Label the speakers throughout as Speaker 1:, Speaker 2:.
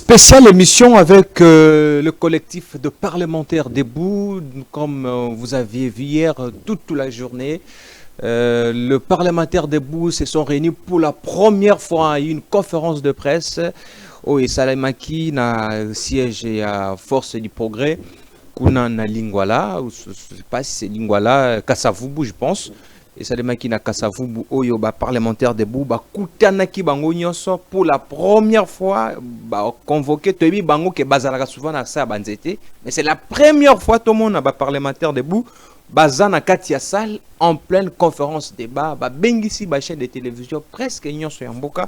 Speaker 1: Spéciale émission avec le collectif de parlementaires debout. Comme vous aviez vu hier, toute la journée, le parlementaire debout se sont réunis pour la première fois à une conférence de presse. Et Salamaki na siège à Force du Progrès. Kuna na Lingwala, je ne sais pas si c'est Lingwala, Kassavubu, je pense. Et Salamaki na Kassavubu, Oyo, parlementaire debout, Kutanaki Bango Nyonso, pour la première fois, convoqué, Tobi Bango, qui est souvent à ça, Banzete. Mais c'est la première fois tout le monde a parlementaire debout, Bazana Katia Salle, en pleine conférence débat, Bengisi, chaîne de télévision, presque Nyonso Yamboka,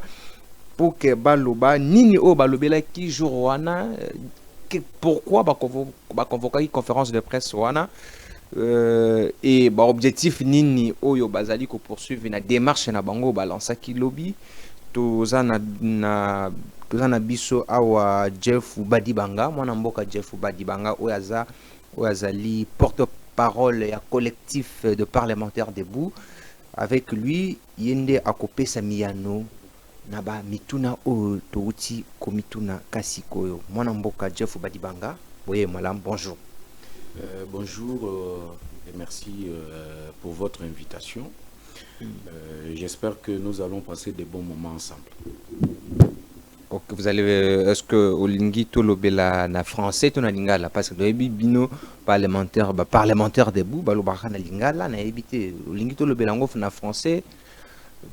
Speaker 1: pour que Baloba, Nini O Balobela qui joue Wana, pourquoi convoquer une conférence de presse Wana. Et objectif nini oyo bazali ko poursuivre na démarche na bango balança ki lobby tozana na biso awa Jeff Badibanga mwana mboka Jeff Badibanga oyo azali porte-parole ya collectif de parlementaires debout. Avec lui yende akopé samiyano na ba mituna o touti komituna kasikoyo mwana mboka Jeff Badibanga boye malam. Bonjour.
Speaker 2: Bonjour et merci pour votre invitation. J'espère que nous allons passer des bons moments ensemble.
Speaker 1: Okay, vous allez, est-ce que Olingi Tolobela na français to na lingala parce que do bino parlementaire debout balobaka na lingala na éviter Olingi Tolobela ngof na français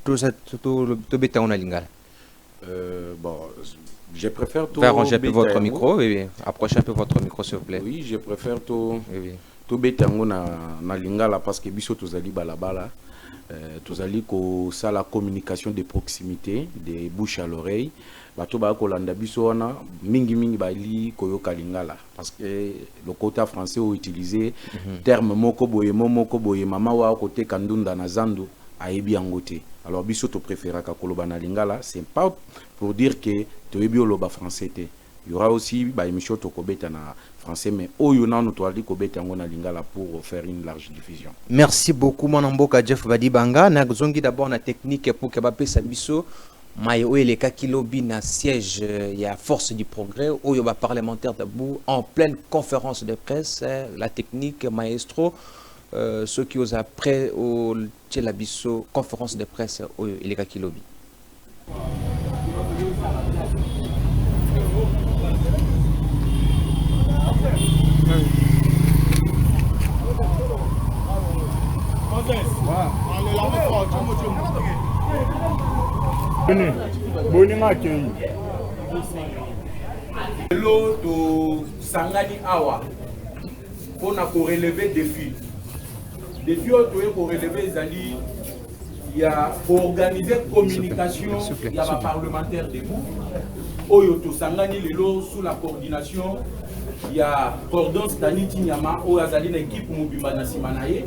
Speaker 1: to ça to beta na lingala.
Speaker 2: Bon, je préfère tout.
Speaker 1: Arranger un peu votre micro, oui. Approchez un peu votre micro, s'il vous plaît.
Speaker 2: Oui, je préfère tout. Tout betango na lingala parce que biso tozali balabala, tozali ko ça la communication de proximité, de bouche à l'oreille. Bato ba ko landa biso wana mingi bali koyoka lingala parce que le côté français ont utilisé terme moko boye mama wa côté kandunda na zandu ayebi angote. Alors biso to préféraka koloba na lingala, c'est pas pour dire que toyebi oloba français te. Il y aura aussi ba émission to kobeta na français mais oyo na to ali kobeta ngona lingala pour faire une large diffusion.
Speaker 1: Merci beaucoup mon mboka Jeff Badibanga na zongi d'abord na technique pour que ba pesa biso mai oyo ka kilobi na siège ya Force du Progrès oyo ba parlementaire debout en pleine conférence de presse, la technique maestro. Ceux qui osent après au Tchelabiso conférence de presse au Eleka Kilobi.
Speaker 2: L'eau de Sangani Awa pour relever défi. Depuis pour relever Zali, il y a pour organiser communication, il y a un parlementaire debout. Oyoto Sangani Lelo sous la coordination, il y a Cordon Stani Tinyama, Oyazali l'équipe Mubimba Nasimanaye.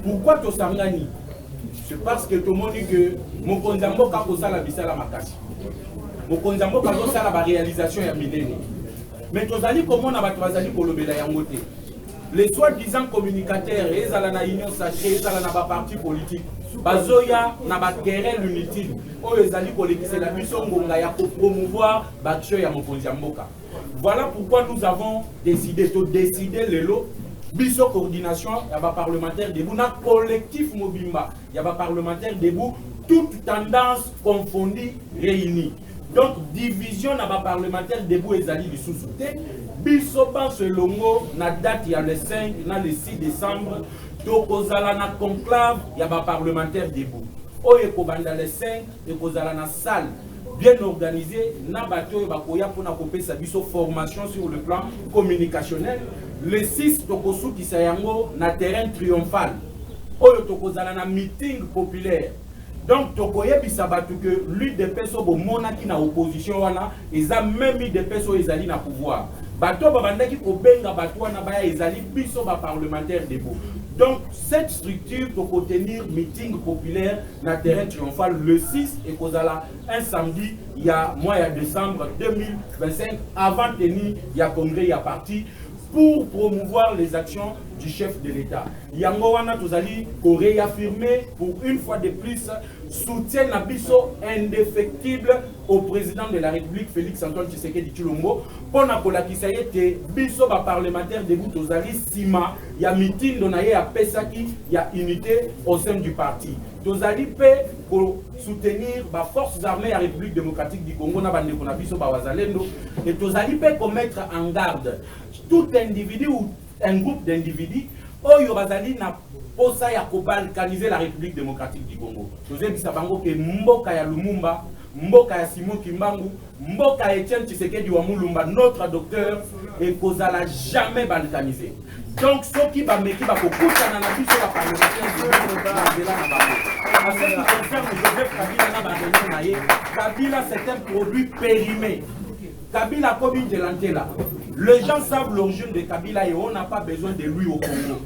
Speaker 2: Pourquoi to Sangani? C'est parce que tout le monde dit que mon konzambo kakosa la bisala makasi. Mon konzambo kakosa la réalisation ya mileni. Mais tozali comment na batwazali kolobela yangote. Les soi-disant communicateurs, ils ont la union sacrée, ils ont la parti politique. Bazoya n'a pas querelle inutile. Ils ont collecté la mission pour promouvoir l'action ya Mokonziamboka. Voilà pourquoi nous avons décidé de décider le lot. Biso coordination, il y a un parlementaire debout, un collectif Mobimba, il y a un parlementaire debout, toute tendance confondue réunie. Donc division n'a pas parlementaire debout et Zali du sous-souté. Biso pense longo na date il y a le 5 na le 6 décembre tokozala na conclave il y a un parlementaire debout oye kobanda le 5 et kozala na salle bien organisée na bato bakoya pour na kopesa biso formation sur le plan communicationnel. Le 6 tokosuki sayango na terrain triomphal oye tokozala na meeting populaire. Donc tokoyebisa batu que lui de peso bo monaki na opposition wana ils a même mis des peso ezali na pouvoir. Bato babandaki ko benga bato wana baya ezali biso ba parlementaire debout. Donc cette structure doit contenir meeting populaire na terrain triomphal le 6 et kozala un samedi il y a mois de décembre 2025 avant tenir il y a congrès il y a parti pour promouvoir les actions du chef de l'État. Yangowana Tozali Corée affirmé pour une fois de plus soutien Nabiso indéfectible au président de la République Félix Antoine Tshisekedi Tshilombo pour nakolakisa yete biso ba parlementaire de Tozali sima ya meeting donaye ya pesaki ya unité au sein du parti. Tozali pe pour soutenir les forces armées de la République démocratique du Congo na bande ko na biso ba wazalendo et tozali pe ko mettre en garde tout individu ou un groupe d'individus oyo bazali na posa ya ko balkaniser la République démocratique du Congo. Tozali bisabango ke mboka ya Lumumba, mboka ya Simon Kimbangu, mboka ya Etienne Tshisekedi wa Mulumba, notre docteur, et kozala jamais balkanisé. Donc, ceux qui va mettre la parlementaire en ce qui concerne Joseph Kabila, c'est un produit périmé. Kabila comme une gelantela. Les gens savent l'origine de Kabila et on n'a pas besoin de lui au Congo.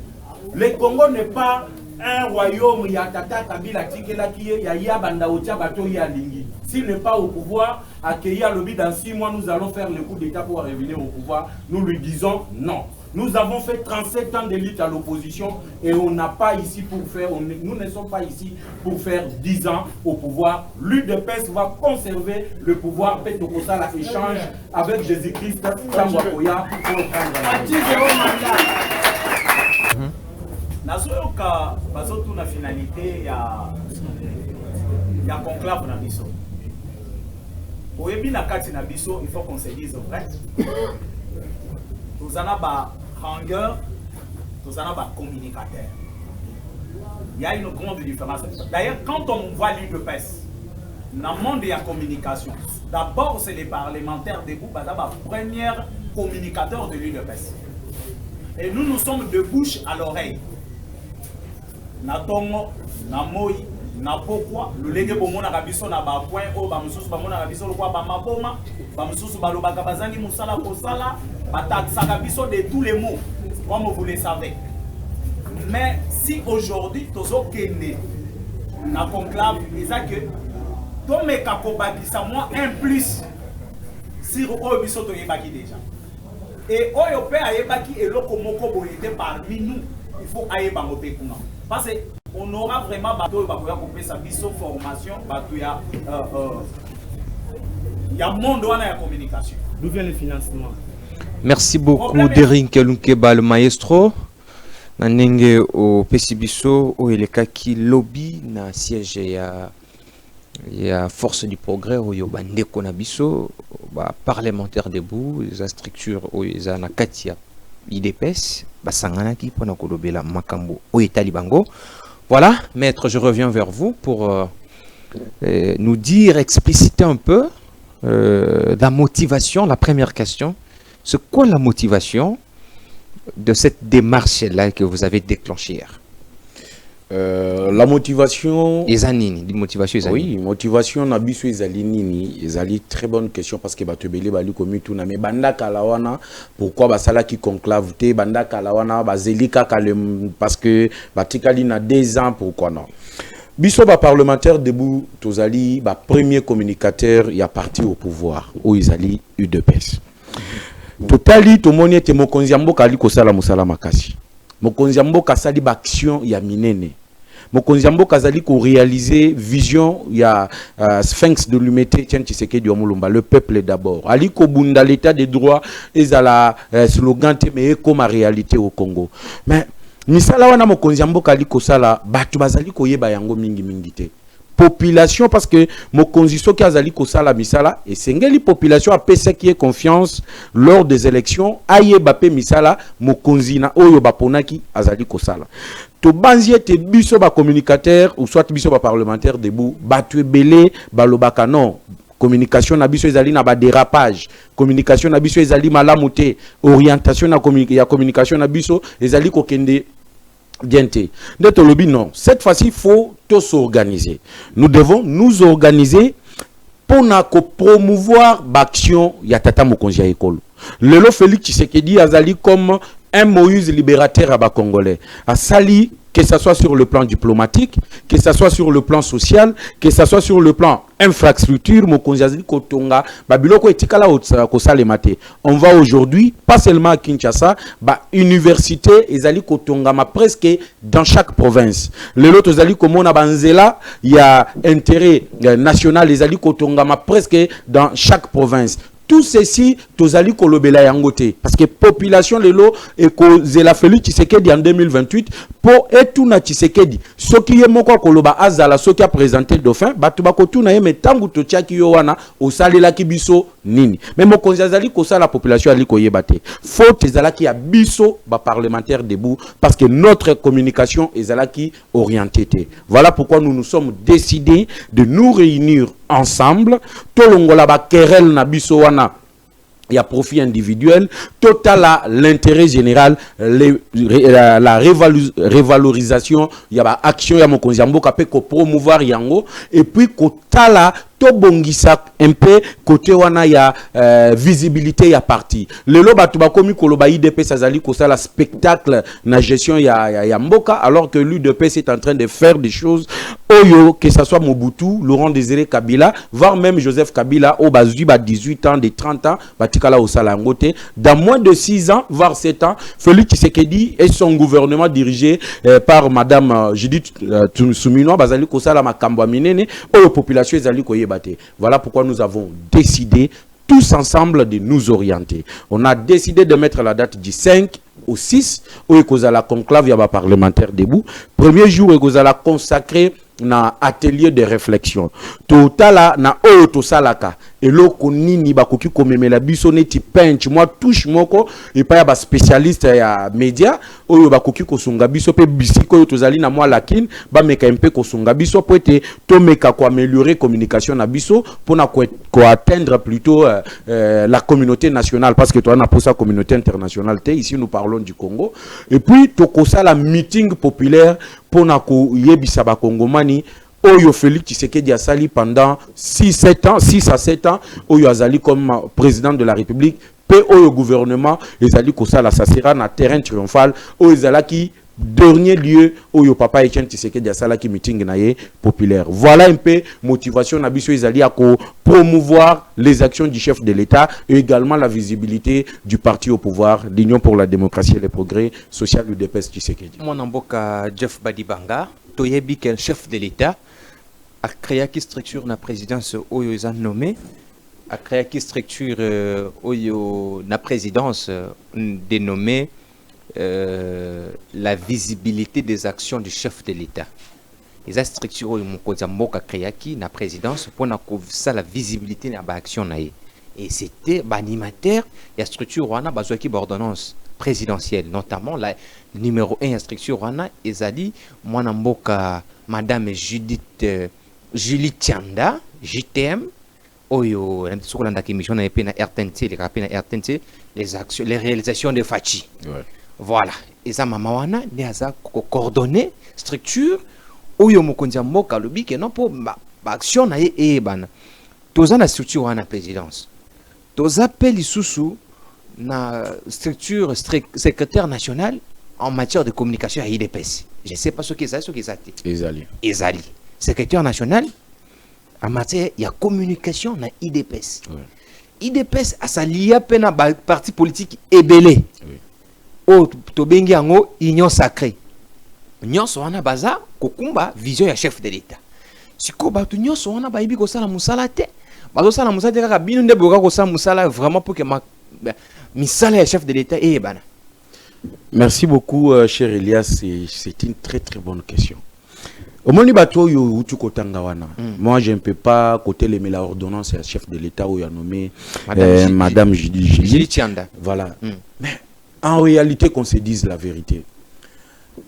Speaker 2: Le Congo n'est pas un royaume, il y a Tata Kabila Tikela qui est, il y a Banda Otia Bato Yalingi. S'il n'est pas au pouvoir, accueillir le dans 6 mois, nous allons faire le coup d'État pour revenir au pouvoir. Nous lui disons non. Nous avons fait 37 ans de lutte à l'opposition et on n'a pas ici pour faire, nous ne sommes pas ici pour faire 10 ans au pouvoir. L'UDPS va conserver le pouvoir. Petokosala échange avec Jésus-Christ, Tamwakoya, pour prendre
Speaker 3: la finalité, il y a conclave dans Bisso. Pour éviter la carte dans Bisso, il faut qu'on se dise vrai. Nous avons des rangeurs, nous avons des communicateurs. Il y a une grande différence. D'ailleurs, quand on voit l'UDPS, dans le monde de la communication, d'abord c'est les parlementaires debout, parce que c'est le premier communicateur de l'UDPS. Et nous, nous sommes de bouche à l'oreille. Natongo, Namoi, Napokwa, le légué bomo na kabiso na ba point o ba mususu ba mona kabiso lokwa ba maboma, ba mususu ba lobaka bazangi musala kosala, ba taxa kabiso de tous les mots, comme vous le savez. Mais si aujourd'hui tozo kene na conclave, isa que to me kakobakisa moi un plus sur o biso to yebaki déjà. Et oyo pe ayebaki eloko moko boyete parmi nous, il faut ayeba ngope kuna. Parce qu'on aura vraiment bateau et sa formation, il y a monde où la communication.
Speaker 4: D'où vient le financement?
Speaker 1: Merci beaucoup Derin Kelunkeba le maestro. Nanenge au Pesibiso au Elekaki lobby na siège ya force du progrès au Yobande Konabiso parlementaire debout les structures au na Katia IDPS basanganaki pona kolobela makambo o etali bango. Voilà, maître, je reviens vers vous pour nous dire, expliciter un peu la motivation, la première question. C'est quoi la motivation de cette démarche-là que vous avez déclenchée hier?
Speaker 5: La motivation...
Speaker 1: Oui,
Speaker 5: motivation nabiso ezali nini, ezali très bonne question parce que batebele bali komi tuna mais banda kalawana pourquoi basala ki conclave te banda kalawana bazelika kalem parce que batikali na 2 ans pourquoi non. Biso ba parlementaire debout tozali ba premier communicateur ya parti au pouvoir o ezali UDPS. Totali tomoni te mokonzi mboka ali kosala musala makasi. Mokonzi mboka sali ba action ya minene. Mokonzi mboka azali ko réaliser vision ya Sphinx de l'humanité Etienne Tshisekedi wa Mulumba, le peuple d'abord. Ali ko bunda l'état des droits ezala slogan te mais comme réalité au Congo. Mais misala wana mokonzi mboka ali ko sala batu bazali ko yeba yango mingi mingi te. Population parce que mokonzi soki azali ko sala misala et sengeli population a pesa qui est confiance lors des élections ayeba pe misala mokonzi na oyo baponaki azali ko sala. To banzi ete biso ba communicateur ou soit biso ba parlementaire debout batu belé balobaka non communication na biso ezali na ba dérapage, communication na biso ezali malamu te, orientation na communication na biso ezali ko kende Diente. Non. Cette fois-ci, il faut tous s'organiser. Nous devons nous organiser pour promouvoir l'action Yatata Mokonzi Ekolo. Lelo Félix Tshisekedi azali comme un Moïse libérateur à Congolais. A sali, que ce soit sur le plan diplomatique, que ce soit sur le plan social, que ce soit sur le plan infrastructure mokonzi azali kotonga ba biloko etikala ko salemate. On va aujourd'hui pas seulement à Kinshasa, ba université ezali kotonga ma presque dans chaque province. Le lot ezali komona banzela il y a intérêt national ezali kotonga ma presque dans chaque province. Tout ceci, tozali kolobela yangote. Parce que population lelo et kozela Félix Tshisekedi en 2028 pour etuna Tshisekedi. Soki ye moko koloba azala soki a présenté dauphin, batu bakotuna ye metangu to tiaki yo wana osalela ki biso nini. Mais mokonzi azali kosa la population ali koyebate. Faut ezala ki ya biso ba parlementaire debout parce que notre communication ezala ki orientée. Voilà pourquoi nous nous sommes décidés de nous réunir ensemble. Tolongola ba querelle na biso wana. Il y a profit individuel, total à l'intérêt général, la révalorisation, il y a action, il y a mon konziambo kapé ko promouvoir yango, et puis kotala to bongisa un peu côté wana ya visibilité ya parti. Le loba tuba komi koloba IDP sazali ko la spectacle na gestion ya mboka alors que l'UDP est en train de faire des choses oyo que ça soit Mobutu, Laurent Désiré Kabila, voire même Joseph Kabila au bazui ba 18 ans, de 30 ans, batikala au salangote dans moins de 6 ans voire 7 ans, Félix Tshisekedi et son gouvernement dirigé par madame Judith Suminwa bazali ko la makambo minene oyo population ezali ko yebate. Voilà pourquoi nous avons décidé tous ensemble de nous orienter. On a décidé de mettre la date du 5 au 6 où la conclave yaba parlementaire debout. Premier jour où la consacré na atelier de réflexion. Totala na oyo to salaka eloko nini bakoki komemela biso neti pench moi touche moko et pas ba spécialiste ya média oyo bakoki kosunga biso pe bisiko oyo tozali na moi lakin ba meka mpe kosunga biso po ete to meka ko améliorer communication na biso pona ko atteindre plutôt la communauté nationale parce que toi na pour sa communauté internationale ici nous parlons du Congo et puis to ko sala meeting populaire pona ko yebisa ba kongomani Oyo Félix Tshisekedi a sali pendant 6 à 7 ans, Oyo Azali comme président de la République, pe Oyo gouvernement, Ezali Kosala, ça sera un terrain triomphal, Oyo Zalaki, dernier lieu, Oyo Papa Etienne Tshisekedi a salaki meeting naye populaire. Voilà un peu motivation Nabiso Ezali à promouvoir les actions du chef de l'État et également la visibilité du parti au pouvoir, l'Union pour la démocratie et le progrès social du DPS Tshisekedi.
Speaker 1: Mon amboka Jeff Badibanga, Toyebi quel chef de l'État a créé qui structure la présidence Oyo ils ont nommé a créé qui structure Oyo la présidence dénommée la visibilité des actions du chef de l'État. Les structures Oyo Mokozamboka créé qui la présidence pour ça la visibilité de l'action naïe. Et c'était animateur la structure wana bazwaki ordonnance présidentielle, notamment la numéro 1 structure wana ezali mwana mboka madame Judith Julie Tianda JTM oyo sur la émission na epena RTNC les rapina RTNC les actions les réalisations de Fachi. Ouais. Voilà, et ça mama wana ne aza coordonner structure oyo mokonzi mboka lobi ke non pour action na e bana toza na structure wana présidence toza appel isusu na structure secrétaire national en matière de communication à IDPS. Je ne sais pas ce qu'ils ont, Ezali. Secrétaire national en matière de communication à IDPS. Oui. IDPS a sa lia pena parti politique ébélé. Oh, tobengi ango union sacrée. Union soana baza kokumba vision ya chef de l'État. Siko ba union soana ba ibi ko sala musala te. Bazo sala musala te kaka binu nde boka ko sala musala vraiment pour que misala ya chef de l'État et bana.
Speaker 5: Merci beaucoup, cher Elias. C'est une très très bonne question. Au moment où moi je ne peux pas côté la ordonnance à chef de l'État où il a nommé Madame Julie Tianda. Voilà. Mais en réalité, qu'on se dise la vérité.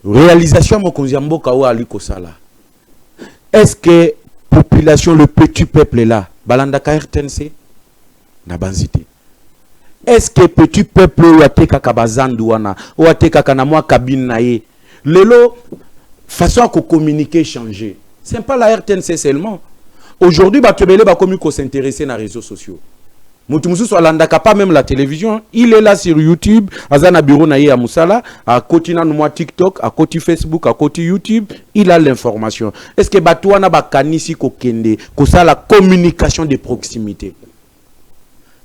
Speaker 5: Réalisation Mokonziambo Kawa Ali Kosala. Est-ce que population, le petit peuple est là? Balanda KRTNC? Nabanzité. Est-ce que petit peuple ou ateka kabazandouana ou ateka kanamwa kabine nae lelo façon à communiquer changer. C'est pas la RTNC seulement. Aujourd'hui batebele ba komi ko s'intéresser na réseaux sociaux. Moutumusu alandaka pas même la télévision. Il est là sur YouTube. Azana bureau na ye à Moussala. À côté na moi TikTok, à côté Facebook, à côté YouTube. Il a l'information. Est-ce que Batouana bakanisi kokende, kosa la communication de proximité.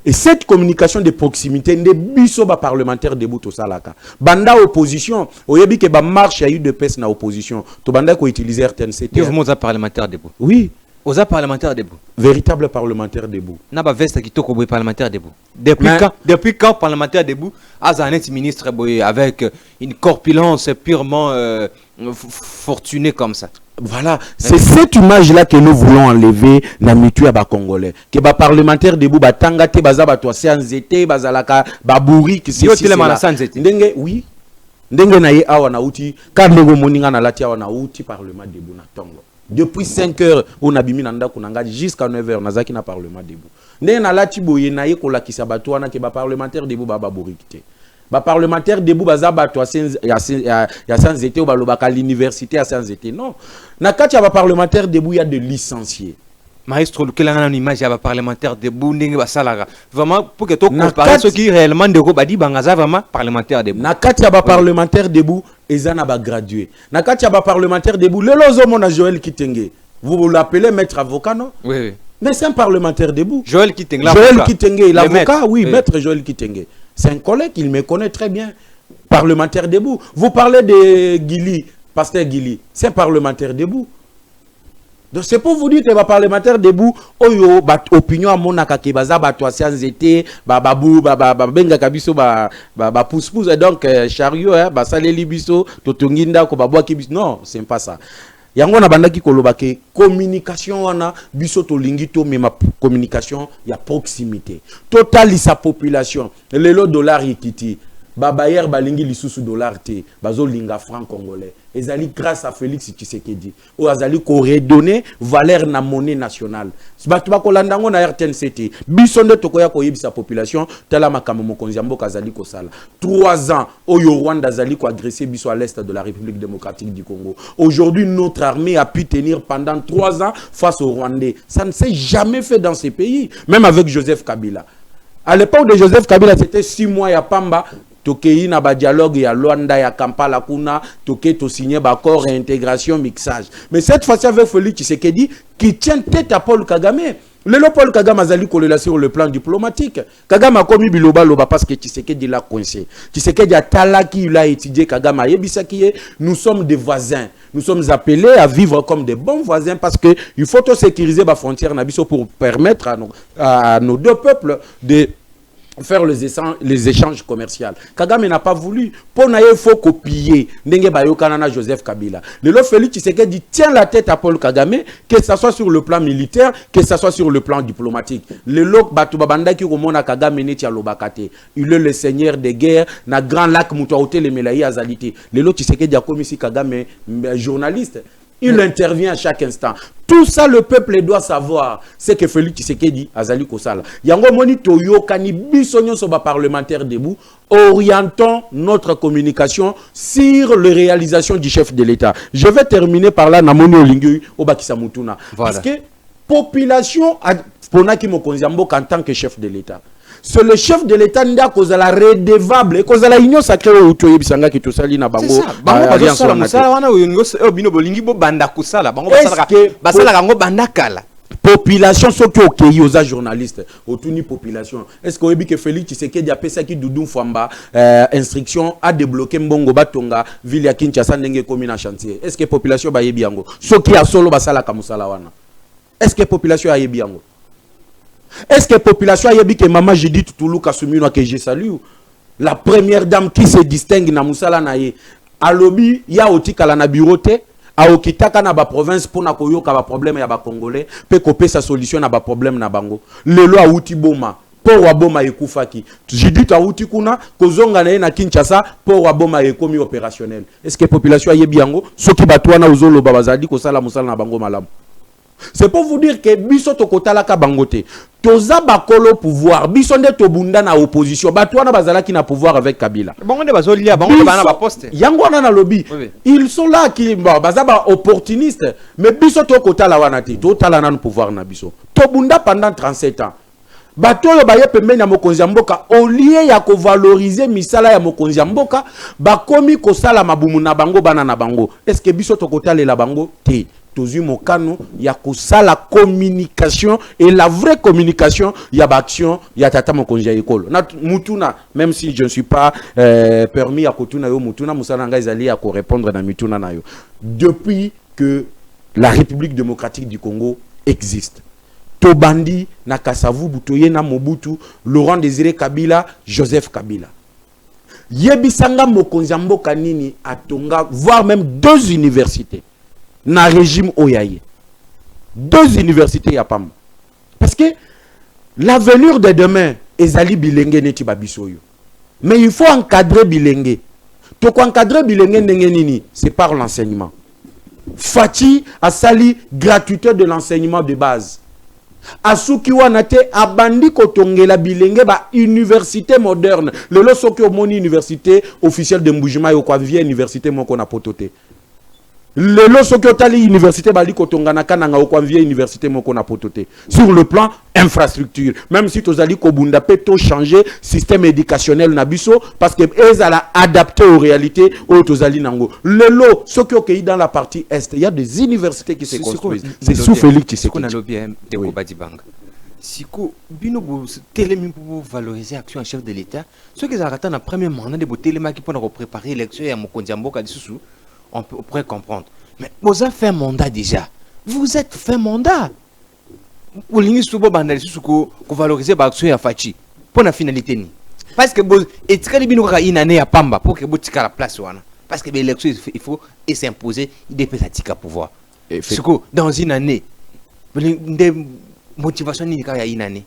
Speaker 5: Et cette communication de proximité, ne biso ba parlementaire debout au salaka. Banda opposition, oyebi ke ba marche a eu de pes na opposition. To banda ko utiliser RTNCT.
Speaker 1: Vous êtes parlementaire debout.
Speaker 5: Oui.
Speaker 1: Aux parlementaires debout.
Speaker 5: Véritable parlementaire debout.
Speaker 1: N'a pas veste qui toque au parlementaire debout. Depuis quand parlementaire debout, Azanet ministre avec une corpulence purement fortunée comme ça.
Speaker 5: Voilà, c'est cette image-là que nous voulons enlever dans le bas congolais. Que ba parlementaire debout, ba tangate, baza ba toase anzete, bazalaka, babouri, qui c'est Ndenge, oui. Ndenge na ye awa na uti, kadlego moninga na lati awa na uti parlement debout na tongo. Depuis 5 heures, on a bimi nanda kunanga jusqu'à 9 heures, nazaki na parlement debout. Ndenge na lati boye na ye kola kisabatu wana ke ba parlementaire debout ba babouri kite. Ba parlementaire debout baza ba toase ya sanzete ou ba lobaka l'université à sanzete. Non. Na kati ya ba parlementaire debout il y a des licenciés.
Speaker 1: Maestro, quelle est l'image de parlementaire debout vraiment pour que tu compares ce qui réellement de Robadi Bangaza vraiment parlementaire debout.
Speaker 5: Nakati ya ba parlementaire debout ezana ba gradué. Nakati ya ba parlementaire debout le lozo mona Joël Kitenge. Vous l'appelez maître avocat non?
Speaker 1: Oui oui.
Speaker 5: Mais c'est un parlementaire debout.
Speaker 1: Joël Kitenge
Speaker 5: l'avocat, oui, maître Joël Kitenge. C'est un collègue, il me connaît très bien. Parlementaire debout. Vous parlez de Guili, pasteur Guili, c'est un parlementaire debout. Donc c'est pour vous dire que les parlementaires debout, oyo opinion à mon akake baza ba toasian zete, ba babou, ba benga kabiso ba pousse et donc chariot ba saleli biso, totonginda ko ba boa kibiso. Non, c'est pas ça. Yango na bandaki koloba ke communication wana biso to lingito mais ma communication ya proximité. Total sa population, lelo dollar yikiti. Babayer balingi lisusu dollar te bazo linga franc congolais ezali grâce à Félix Tshisekedi ou azali ko redonner valeur na monnaie nationale batu ba kolandango na RTNCT biso nde tokoya ko yebisa population tala makambo mokonzi mboka azali ko sala 3 ans oyo Rwanda azali ko agresser biso à l'est de la République démocratique du Congo. Aujourd'hui notre armée a pu tenir pendant 3 ans face aux Rwandais. Ça ne s'est jamais fait dans ces pays, même avec Joseph Kabila. À l'époque de Joseph Kabila c'était 6 mois ya pamba. Tokei na ba dialogue ya Luanda ya Kampala kuna toke to signer ba accord réintégration mixage. Mais cette fois-ci avec Félix Tshisekedi qui tient tête à Paul Kagame. Le Paul Kagame azali kolela sur le plan diplomatique. Kagame a commis biloba loba parce que Tshisekedi l'a coincé. Tshisekedi a talaki il a étudié Kagame yebisa qui est nous sommes des voisins. Nous sommes appelés à vivre comme des bons voisins parce que il faut sécuriser ba frontière na biso pour permettre à nos deux peuples de faire les échanges commerciaux. Kagame n'a pas voulu. Pour naïe, il faut copier. Ndenge bayo kanana Joseph Kabila. Le Félix Tshisekedi tient la tête à Paul Kagame, que ce soit sur le plan militaire, que ce soit sur le plan diplomatique. Le lok batu babanda ki komona Kagame neti alobakate. Il est le seigneur des guerres na grand lac mutuaote le melayi azalité. Le lok Tshisekedi a commis si Kagame journaliste. Il intervient à chaque instant. Tout ça, le peuple doit savoir. C'est que Félix Tshisekedi azali kosala. Yango moni toyo kani bisonyo soba parlementaire debout. Orientons notre communication sur les réalisations du chef de l'État. Je vais terminer par là. Namoni olingi obakisa mutuna. Parce que population a ponaki mokonzi mboka en tant que chef de l'État. C'est le chef de l'État nda kozala redevable et kozala union sacrée au toye bisanga ki tosali na bango.
Speaker 1: Bango bazosala musala wana oyingo bino bolingi bo banda kusala bango basala kango banda kala.
Speaker 5: Population soki okeyi oza journaliste otuni population. Est-ce que oyebi que Félix Tshisekedi a pesa ki Doudou Famba instruction a débloquer mbongo batonga ville ya Kinshasa ndenge komi na chantier. Est-ce que population ba yebi yango? Soki a solo basala ka musala wana. Est-ce que population a yebi yango? Est-ce que la population a dit que Maman Judith Toulou Kasumino que je salue, la première dame qui se distingue na musala naye, à lobby ya otikala na bureauté, a okitaka na ba province pour na koyoka ba problème ya ba congolais, pe kopé sa solution na ba problème na bango. Lelo a uti boma, pour waboma ekufaki. Judith a uti kuna kozonga na Kinshasa pour waboma ekomi opérationnel. Est-ce que la population a yebi yango? Soki batwana uzolo babazadi ko sala musala na bango malamu. C'est pour vous dire que biso tokotala ka bangote. Toza bakolo pouvoir, biso nde tobunda na opposition. Batwana bazalaki na pouvoir avec Kabila.
Speaker 1: Bango nde bazolia, bango bana ba poste.
Speaker 5: Yango na lobby. Ils sont là qui bazaba opportunistes, mais biso tokotala wana te, totala na pouvoir na biso. Tobunda pendant 37 ans. bato yo baye pembeni ya mokonzi ya mboka au lieu ya ko valoriser misala ya mokonzi ya mboka bakomi ko sala mabumu na bango bana na bango. Est-ce que biso tokotalela bango te? Tozui mokano ya kusala communication et la vraie communication ya action ya tata mokonzi ya ekolo na mutuna, même si je ne suis pas permis à kotuna yo mutuna musala nga ezali ya ko répondre na mituna na yo. Depuis que la République démocratique du Congo existe, Tobandi na Kasavu Butoye na Mobutu, Laurent Désiré Kabila, Joseph Kabila, yebisanga mokonzi ya mboka nini atonga, voire même 2 universités na régime Oyaye. 2 universités ya pam. Parce que l'avenir de demain ezali bilenge neti babisoyo. Mais il faut encadrer bilenge. To ko encadrer bilenge ndenge nini? C'est par l'enseignement. Fati asali gratuité de l'enseignement de base. Asuki wanate abandi kotongela bilenge ba université moderne. Lelo soki omoni université officielle de Mbujima yo kwa via université moko na potote. Lelo soki otali université bali kotongana kananga okwa via université moko na potote. Sur le plan infrastructure, même si tozali kobunda peto changer système éducationnel na biso parce que ezala adapté aux réalités au tozali nango. Lelo soki okei dans la partie est, il y a des universités qui se construisent. C'est sous Félix Tshisekedi.
Speaker 1: Oui. Siko bino bo télémi pour valoriser l'action en chef de l'État. Ceux qui attendent le premier mandat de téléma qui pour préparer l'élection à Mokonzi ya mboka dissous. On pourrait comprendre. Mais vous avez fait un mandat déjà. Vous êtes fait un mandat. Pour vous valoriser l'action à Fachi. Pour la finalité. Parce que vous êtes une année à Pamba pour que vous ayez la place. Parce que l'élection, il faut s'imposer. Il dépend de pouvoir. Dans une année, la motivation il y a une année.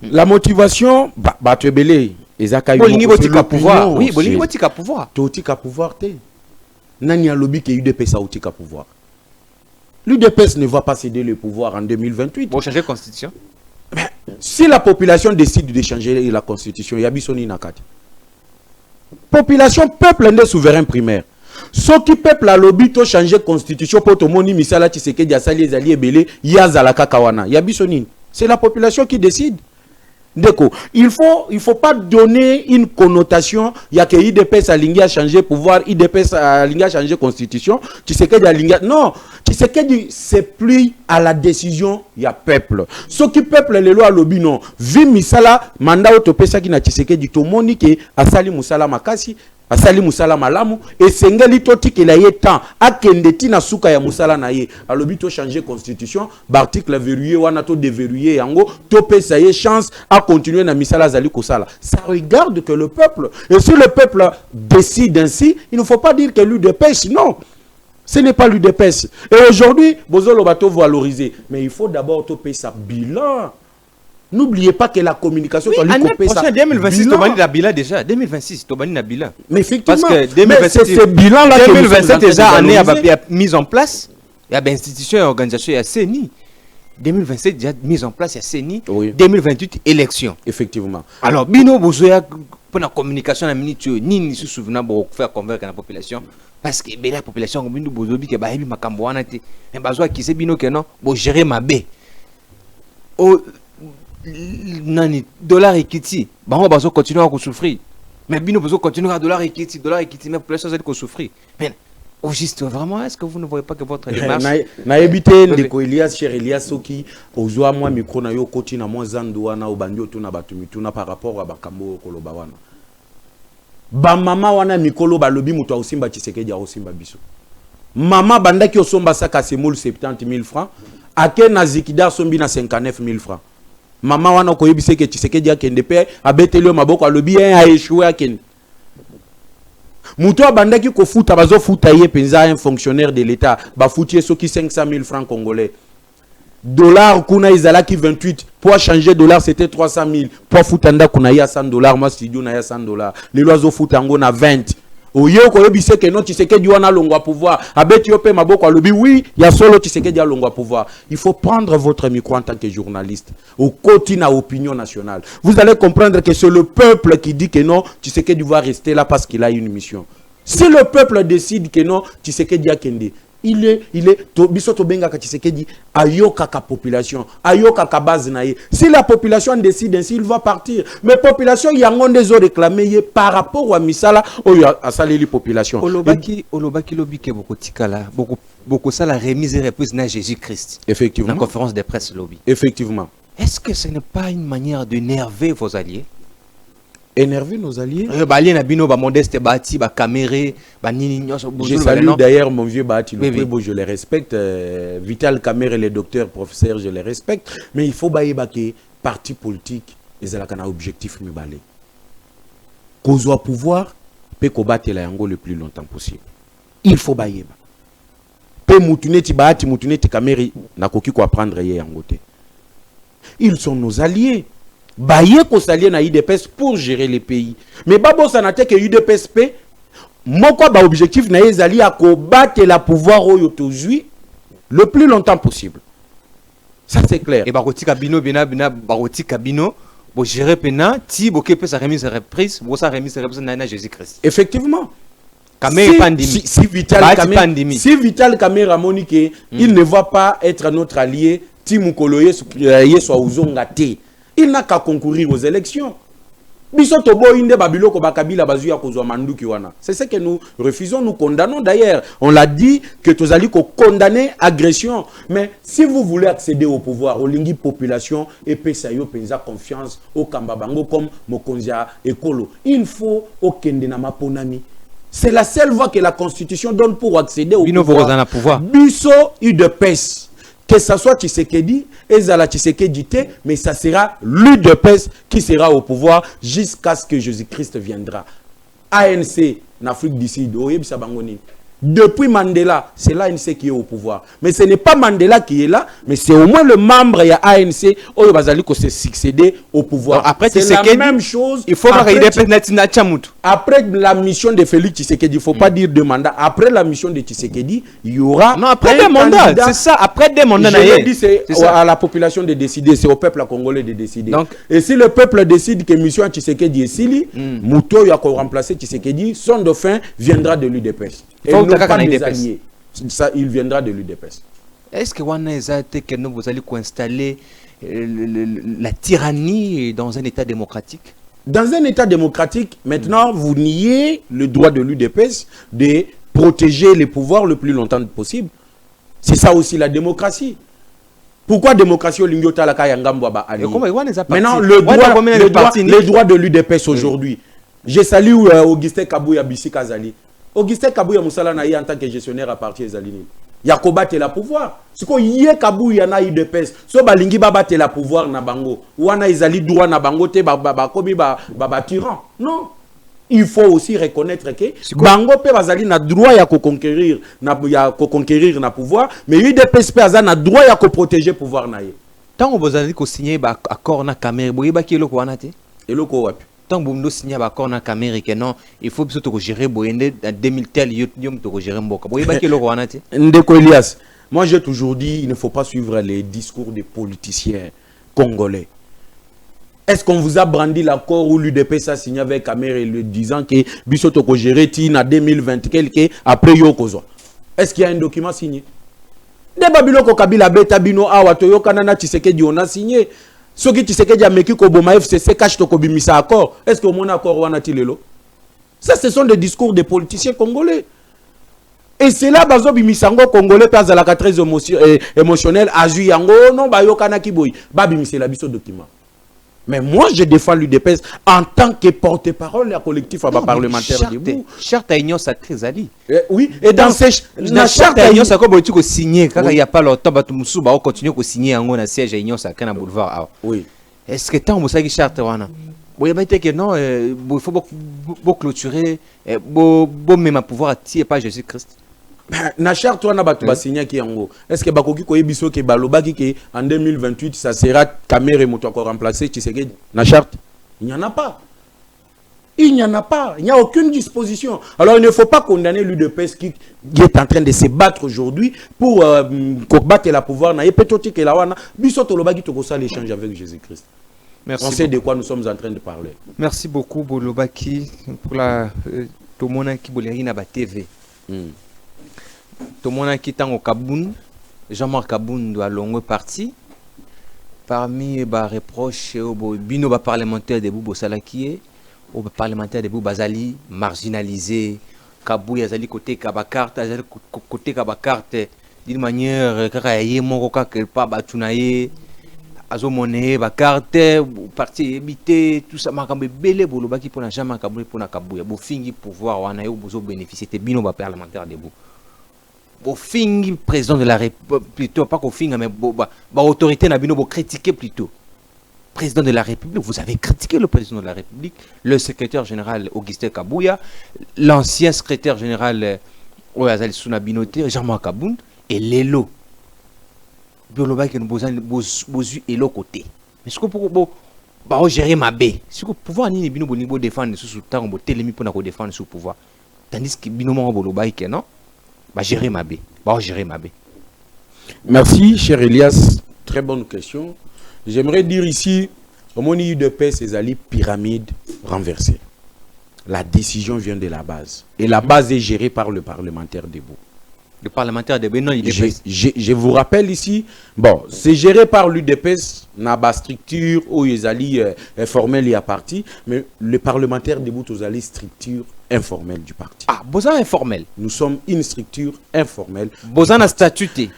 Speaker 5: La motivation, tu es belé. Oui,
Speaker 1: vous pouvoir.
Speaker 5: Tu as pouvoir. Nani a lobby que l'UDPS a outil qu'à pouvoir. L'UDPS ne va pas céder le pouvoir en 2028.
Speaker 1: Pour changer la constitution.
Speaker 5: Mais si la population décide de changer la constitution, il y a bisoni nakati. Population, peuple est souverain primaire. Ce qui peuple a lobby to changer constitution pour tout moni misala Tshisekedi asali ezali ebele yazalaka kawana. Il y a bisoni. C'est la population qui décide. Il faut pas donner une connotation. Il y a que IDPS a lingi à changer pouvoir, IDPS a lingi à changer constitution. Tshisekedi a lingi à... Non, Tshisekedi c'est plus à la décision. Il y a peuple. Ce qui peuple les lois lobby non. Vi misala mandat autopesa qui na Tshisekedi to monique asali musala makasi. Asali musala malamu et sengeli toti que la yetan akendeti na suka ya musala na ye alobi to changer constitution l'article verrouillé wana to déverrouiller yango to pesa ye chance à continuer na misala zali kosala. Ça regarde que le peuple, et si le peuple décide ainsi, il ne faut pas dire que l'UDPS, non. Ce n'est pas l'UDPS. Et aujourd'hui, bozolo bato valoriser, mais il faut d'abord to payer sa bilan. N'oubliez pas que la communication...
Speaker 1: Oui, l'année prochaine, 2026, tu as bilan déjà. 2026, tu as bilan.
Speaker 5: Mais effectivement,
Speaker 1: parce que 2027,
Speaker 5: c'est ce bilan-là que
Speaker 1: 2027 déjà, année a mise en place. Il y a des institutions et organisations, il y a CENI. 2027 déjà mise en place, il y a CENI. Oui. 2028, élection.
Speaker 5: Effectivement.
Speaker 1: Alors, bino, bozoya, pour la communication, ni se souvenant pour faire convaincre la population. Parce que la population, bino, bozobi, que bahebi makamboana te. Mais bazoya, qui sait bino que non, bo gérer ma baie. Nani dollar equity bah on va continuer à souffrir mais bino besoin continuer à dollar equity mais pour l'instant vous allez souffrir mais au juste vraiment est-ce que vous ne voyez pas que votre démarche
Speaker 5: na ebité ndeko Elias cher Elias soki ozwa moi micro na yo koti na moi zando wana obandi otuna batumitu na par rapport à bakambo koloba wana ba mama wana mikolo balobi muto osimba Tshisekedi ya osimba biso mama bandaki osomba saka semol 70 000 francs ake na zikida sombi na 59 000 francs. Maman wana ko yebise ke Tshisekedi akende pe abeteli maboko alobi a échoué akende. Muto abandaki ko futa bazo futa ye penza un fonctionnaire de l'état ba futie soki 500 000 francs congolais. Dollar kuna izalaki 28 pour changer dollar c'était 300 000 pour futanda kuna ya 100 dollars ma studio na ya 100 dollars les loiseaux futango na 20. Oye ko yebise ke non Tshisekedi wana longwa pouvoir abeti yo pe maboko alobi oui ya solo Tshisekedi a longwa pouvoir. Il faut prendre votre micro en tant que journaliste au côté na opinion nationale. Vous allez comprendre que c'est le peuple qui dit que non Tshisekedi va rester là parce qu'il a une mission. Si le peuple décide que non Tshisekedi a kende, il est biso to benga ka Tshisekedi ayoka ka population, ayoka ka base na ye. Si la population décide ainsi, il va partir. Mais population yango des ont réclamé par rapport à misala oyo asali li population.
Speaker 1: Olobaki lobby beaucoup tikala, beaucoup ça la remise et reprise na Jésus-Christ.
Speaker 5: Effectivement.
Speaker 1: La conférence de presse lobby.
Speaker 5: Effectivement.
Speaker 1: Est-ce que ce n'est pas une manière d'énerver vos alliés?
Speaker 5: Énerver nos alliés.
Speaker 1: Modeste Bati, Caméré,
Speaker 5: je salue d'ailleurs mon vieux Bati, je les respecte. Vital Caméré, les docteurs, professeurs, je les respecte. Mais il faut que parti politique, ils ont un objectif. Qu'on soit pouvoir, peut combattre la Yango le plus longtemps possible. Il faut bailler. Peut moutuneti Bati, moutuneti Caméré, n'a qu'aucun quoi prendre Yango. Ils sont nos alliés. Baye ko s'allier na UDPS pour gérer les pays. Mais babo sanate que UDPS pe moko ba objectif na ezali à combattre la pouvoir au yotozui le plus longtemps possible. Ça c'est clair.
Speaker 1: Et baroti kabino bina baroti kabino bo gérer pena ti bo ke pe sa remise reprise, bo sa remise reprise na Jésus-Christ.
Speaker 5: Effectivement.
Speaker 1: Si
Speaker 5: Vital Kamera Monique, il ne va pas être notre allié, ti mukoloye soit uzonga te. Il n'a qu'à concourir aux élections. C'est ce que nous refusons, nous condamnons d'ailleurs. On l'a dit que tous allez condamner agression. Mais si vous voulez accéder au pouvoir, au lingi population, et pesayo penza confiance au Kambabango comme Mokonzia Ekolo, il faut au Kendenama Ponami. C'est la seule voie que la Constitution donne pour accéder au pouvoir. Biso UDPS. Que ce soit Tshisekedi, Ezala Tshisekedi, mais ça sera l'UDPS qui sera au pouvoir jusqu'à ce que Jésus-Christ viendra. ANC, en Afrique du Sud, depuis Mandela, c'est l'ANC qui est au pouvoir. Mais ce n'est pas Mandela qui est là, mais c'est au moins le membre de l'ANC qui s'est succédé au pouvoir.
Speaker 1: Après,
Speaker 5: c'est la même chose.
Speaker 1: Il faut
Speaker 5: après la mission de Félix Tshisekedi, il ne faut pas dire deux mandats. Après la mission de Tshisekedi, il y aura.
Speaker 1: Non, après des mandats. C'est ça, après des mandats.
Speaker 5: Je dis, c'est à la population de décider, c'est au peuple congolais de décider. Donc, et si le peuple décide que mission Tshisekedi est Sili, Mouto a remplacé Tshisekedi, son dauphin viendra de l'UDPS. Et non pas des alliés. Ça, il viendra de l'UDPS.
Speaker 1: Est-ce que vous allez installer la tyrannie dans un État démocratique?
Speaker 5: Dans un État démocratique, maintenant, vous niez le droit de l'UDPS de protéger les pouvoirs le plus longtemps possible. C'est ça aussi la démocratie. Pourquoi démocratie au Lingiota la Kayangambo maintenant, le droit de l'UDPS aujourd'hui. Je salue Augustin Kabouya Bissi Kazali. Augustin Kabouya Moussala Naï en tant que gestionnaire à partir des Alini. Il y a combattre la pouvoir. Ce qu'on y est Kabouya na UDPS. So balingi babate la pouvoir na bango. Wana izali droit na bango te kobi tyran. Non. Il faut aussi reconnaître que bango pe bazali na droit ya ko conquérir na pouvoir, mais UDPS pe azana droit ya ko protéger pouvoir na ye.
Speaker 1: Tant vous allez ko signer ba accord na Cameroun, boyeba ki eloko wana te.
Speaker 5: Eloko wapi?
Speaker 1: Tant que vous signez un accord dans Cameroun, non, il faut que gérer Boyende en 2000 tel, il faut gérer Mboka. Vous voyez que le roi
Speaker 5: Ndeko Elias, moi j'ai toujours dit il ne faut pas suivre les discours des politiciens congolais. Est-ce qu'on vous a brandi l'accord où l'UDPS a signé avec Cameroun le disant que Bissoto ko gérer Tina 2020 quelque après Yokozo? Est-ce qu'il y a un document signé? De Babiloko Kabila Beta Bino Awa Toyo Kanana Tshisekedi on a signé. Ce qui Tshisekedi a meki ko boma FCC cache to ko bimisa accord. Est-ce que mon accord wana tilelo? Ça ce sont des discours des politiciens congolais. Et c'est là bazo bimisango congolais pas à la très émotionnel azu yango non ba yokana kiboy ba bimise la biso document. Mais moi, je défends l'UDPS en tant que porte-parole et collectif parlementaire du bout.
Speaker 1: Charte à Union Sacré Zali.
Speaker 5: Oui, et dans ces
Speaker 1: charte à Union Sacré, vous avez signé, quand il n'y a pas longtemps, vous avez continué à signer un siège à Union Sacré dans le boulevard.
Speaker 5: Oui.
Speaker 1: Est-ce que tant vous avez charte wana? Vous avez dit que non, il faut clôturer, il même pouvoir attirer pas Jésus-Christ.
Speaker 5: Na charte wana batu ba signé ki yango. Est-ce que bakoki ko yebiso ke balobaki ke en 2028 ça sera Cameroun moto ko remplacer Tshisekedi? Na charte, il n'y en a pas. Il n'y en a pas, il n'y a aucune disposition. Alors il ne faut pas condamner l'UDPS qui est en train de se battre aujourd'hui pour combattre la pouvoir na epetoti ke la wana biso to lobaki to ko ça l'échange avec Jésus-Christ. Merci. On sait de quoi nous sommes en train de parler.
Speaker 1: Merci beaucoup Bolobaki pour la tomona ki bolerina ba TV. tout le monde qui est au Kaboun, Jean-Marc Kaboun doit longue partie. Parmi les reproches au bino parlementaire de Boubo Salakié, au parlementaire de Boubo Bazali marginalisé, Kabou Yazali côté Kabakarte, côté Kabakarte d'une manière karaye mon quelque pas batunaye, azo monnaie bakarte, parti habité, tout ça makambe belé bolo baki pour na jamais Kabou pour na Kabou, bo fingi pouvoir wana yo bozo bénéficier te bino parlementaire de Boubo. Au fingi président de la République, plutôt pas qu'au fingi, mais autorité n'a pas critiqué plutôt. Président de la République, vous avez critiqué le président de la République, le secrétaire général Augustin Kabouya, l'ancien secrétaire général Oyazali Sunabinote, Jean-Marc Kaboun, et l'élo. Bioloba qui nous besoin élo côté. Mais ce que pour gérer ma baie, ce que pouvoir ni bino bonibo défendre sous temps, on télémi pour nous défendre sous pouvoir. Tandis que bino mon boloba qui non. Gérer ma baie. Gérer ma baie.
Speaker 5: Merci, cher Elias. Très bonne question. J'aimerais dire ici, au moment de paix, c'est la pyramide renversée. La décision vient de la base. Et la base est gérée par le parlementaire debout.
Speaker 1: Le parlementaire debout, non, il est
Speaker 5: je vous rappelle ici, bon, c'est géré par l'UDPS, n'a pas structure, où ils allaient formel et à parti, mais le parlementaire debout, ils allaient structure informelle du parti.
Speaker 1: Ah, Bozan informel.
Speaker 5: Nous sommes une structure informelle.
Speaker 1: Bozan a statuté.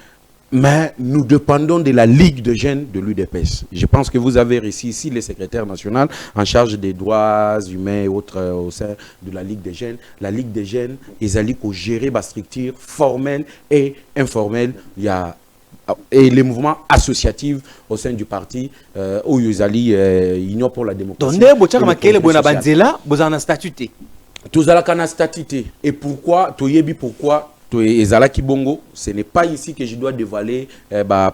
Speaker 5: Mais nous dépendons de la Ligue de jeunes de l'UDPS. Je pense que vous avez réussi ici le secrétaire national en charge des droits humains et autres au sein de la Ligue des jeunes. La Ligue des jeunes, ils allaient gérer la structure formelle et informelle. Il y a et les mouvements associatifs au sein du parti où ils allaient Union pour la démocratie. Tous à statuté. Et pourquoi, pourquoi ezala kibongo, ce n'est pas ici que je dois dévoiler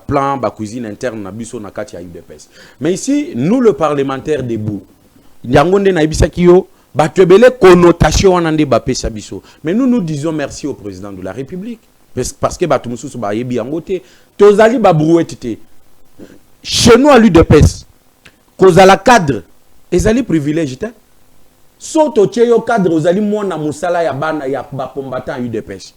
Speaker 5: plan, cuisine interne na biso na kati ya UDPS. Mais ici, nous le parlementaire debout, yangonde na ibisa kiyo, batwebele connotation anande ba pesa biso. Mais nous disons merci au président de la République parce que batumususu ba yebi yangote, tozali ba brouette. Chez nous à l'UDPS, kozala cadre, ezali privilège te. Soto tieyo cadre ozali mona musala ya bana ya ba combattant UDPS.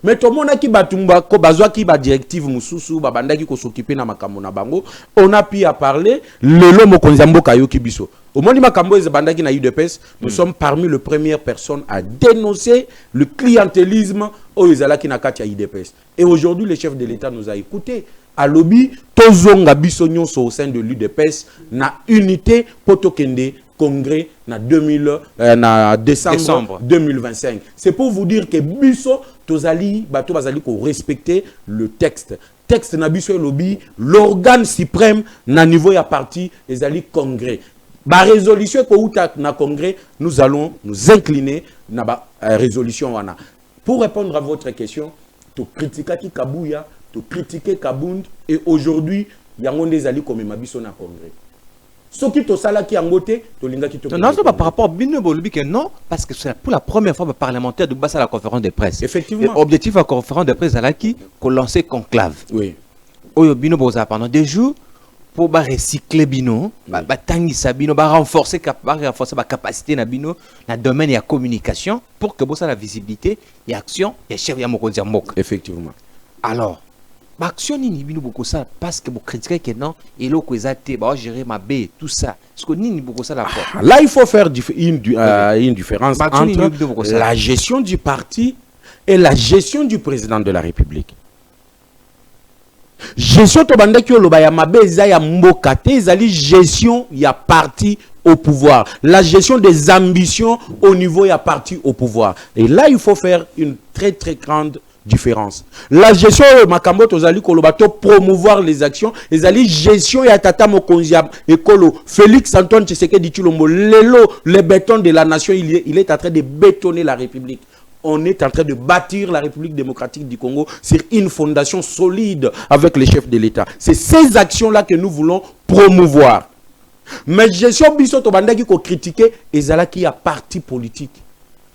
Speaker 5: Mais tout le monde qui batumba ko bazwa ki ba directive mususu ba banda ki ko s'occuper na makambo na bango, on a pu à parler lelo mokonzi mboka yo kibiso. Au moment makambo ez banda ki na UDPS, nous sommes parmi les premières personnes à dénoncer le clientélisme au ezala ki na kati ya UDPS. Et aujourd'hui le chef de l'État nous a écouté. À lobby tozonga biso nyonso au sein de l'UDPS na unité potokende congrès na décembre 2025. C'est pour vous dire que biso tozali bato bazali ko respecter le texte. Texte na biso lobby l'organe suprême na niveau ya parti ezali congrès. Ba résolution ko uta na congrès, nous allons nous incliner na ba résolution wana. Pour répondre à votre question, to critiquer ki Kabouya, to critiquer Kabound et aujourd'hui yangonde ezali comme mabiso na congrès. Ce qui est sala qui angoté, to linga qui to.
Speaker 1: Non, c'est pas par rapport à Bino Bolubi que non, parce que c'est pour la première fois le parlementaire de Bassa à la conférence de presse.
Speaker 5: Effectivement.
Speaker 1: Objectif à la conférence de presse à la qui qu'on lançait conclave.
Speaker 5: Oui.
Speaker 1: Oyo Bino Boza pendant des jours pour recycler Bino, tangisa Bino, renforcer la capacité na Bino dans le domaine de la communication pour que Bossa la visibilité et action et chef ya mokonzi mboka.
Speaker 5: Effectivement.
Speaker 1: Alors action ni bino beaucoup ça parce que vous critiquez que non et l'eau que zate gérer ma baie tout ça ce que ni beaucoup ça là
Speaker 5: il faut faire une différence entre la gestion du parti et la gestion du président de la République. Gestion to banda ki oloba ya mabe za ya mboka te ezali gestion ya parti au pouvoir, la gestion des ambitions au niveau ya parti au pouvoir, et là il faut faire une très très grande différence. La gestion makambo tozali kolobato promouvoir les actions, ezali gestion ya tata mokonzi ekolo Félix Antoine Tshisekedi Tshilombo lelo le béton de la nation, il est en train de bétonner la République. On est en train de bâtir la République démocratique du Congo sur une fondation solide avec les chefs de l'État. C'est ces actions-là que nous voulons promouvoir. Mais gestion biso to bandaki ko critiquer ezala ki ya parti politique.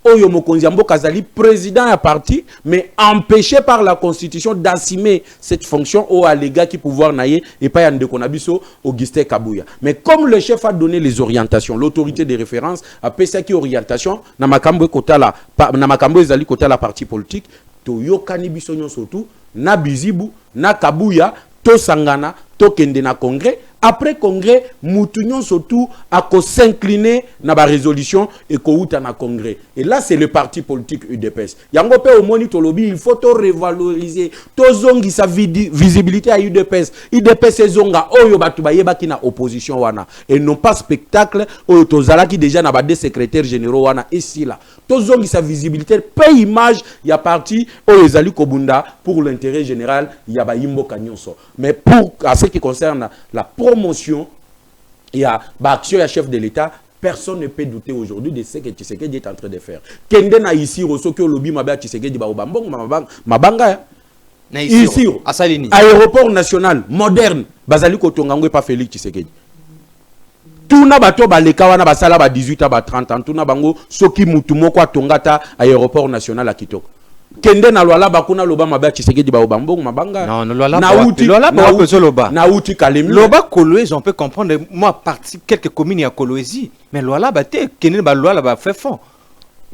Speaker 5: Oyo mokonzi mboka azali président à parti, mais empêché par la constitution d'assumer cette fonction au alléga qui pouvoir naie et pas yande konabiso Augustin Kabouya. Mais comme le chef a donné les orientations, l'autorité de référence a fait ça qui orientation na makambo kota la na makambo ezali kota la parti politique, to yokani biso nyonso tu na bizibu na kabuya to sangana to kende na congrès. Après congrès, Moutunion surtout a s'incliner dans la résolution et qu'on na congrès. Et là, c'est le parti politique UDPS. Yango pe au monitolobi, il faut to revaloriser. To zongi sa visibilité à UDPS. UDPS est zonga oyo batu bayeba ki na opposition wana. Et non pas spectacle oyo to zala ki déjà na ba des secrétaires généraux wana ici là. To zongi sa visibilité, pe image ya parti oyo zali kobunda pour l'intérêt général, ya ba yimbo kanyonso. Mais pour à ce qui concerne la promotion, il y a l'action à chef de l'État, personne ne peut douter aujourd'hui de ce que Tshisekedi est en train de faire. Kende na ici, Rosoki Olobi Mabia Tshisekedi Baobambong, Mabanga, ici, aéroport national, moderne, Bazali Kotongango pas Félix Tshisekedi. Tout na bato baleka wana basala ba 18 à 30 ans, tout na bango, soki mutumoko atongata aéroport national à Kitoko. Kende na loala bakuna loba mabia Tshisekedi Baobambong mabanga.
Speaker 1: Non, loala loba.
Speaker 5: Nauti Kalemi.
Speaker 1: Loba Kolwezi, on peut comprendre. Moi, parti quelques communes à Kolwezi, mais loala bate kende ba loala ba fait fond.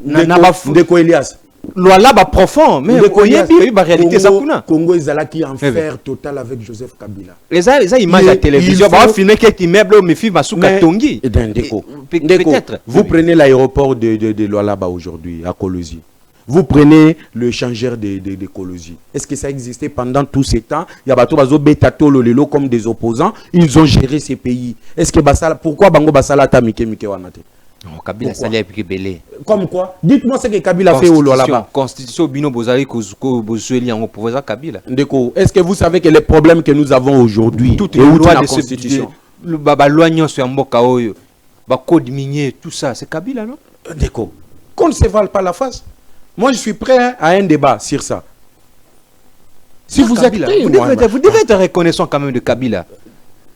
Speaker 5: Ndeko Elias.
Speaker 1: Loala ba profond, mais oyebi ba réalité ça kuna.
Speaker 5: Congo ezalaki en fer total avec Joseph Kabila.
Speaker 1: Les images à télévision, ba filmer quelques immeubles mais fi Masuka Tongi.
Speaker 5: Peut-être. Vous prenez l'aéroport de Loalaba aujourd'hui à Kolwezi. Vous prenez le changeur de Kolwezi. Est-ce que ça existait pendant tout ce temps? Il y a bato bazo betato lolelo comme des opposants. Ils ont géré ces pays. Est-ce que Basala, pourquoi Bango Basala ta mike wanate?
Speaker 1: Non, Kabila Salé a piqué belé.
Speaker 5: Comme quoi? Dites-moi ce que Kabila fait au là-bas.
Speaker 1: Constitution Bino Bozali Bozueli en opposant Kabila.
Speaker 5: Ndeko, est-ce que vous savez que les problèmes que nous avons aujourd'hui,
Speaker 1: toutes les lois de constitution, le baba loi sur Mboka Oyo, ba code minier, tout ça, c'est Kabila, non?
Speaker 5: Ndeko, qu'on ne se vale pas la face. Moi, je suis prêt à un débat sur ça. Si vous êtes prêt,
Speaker 1: vous devez être reconnaissant quand même de Kabila.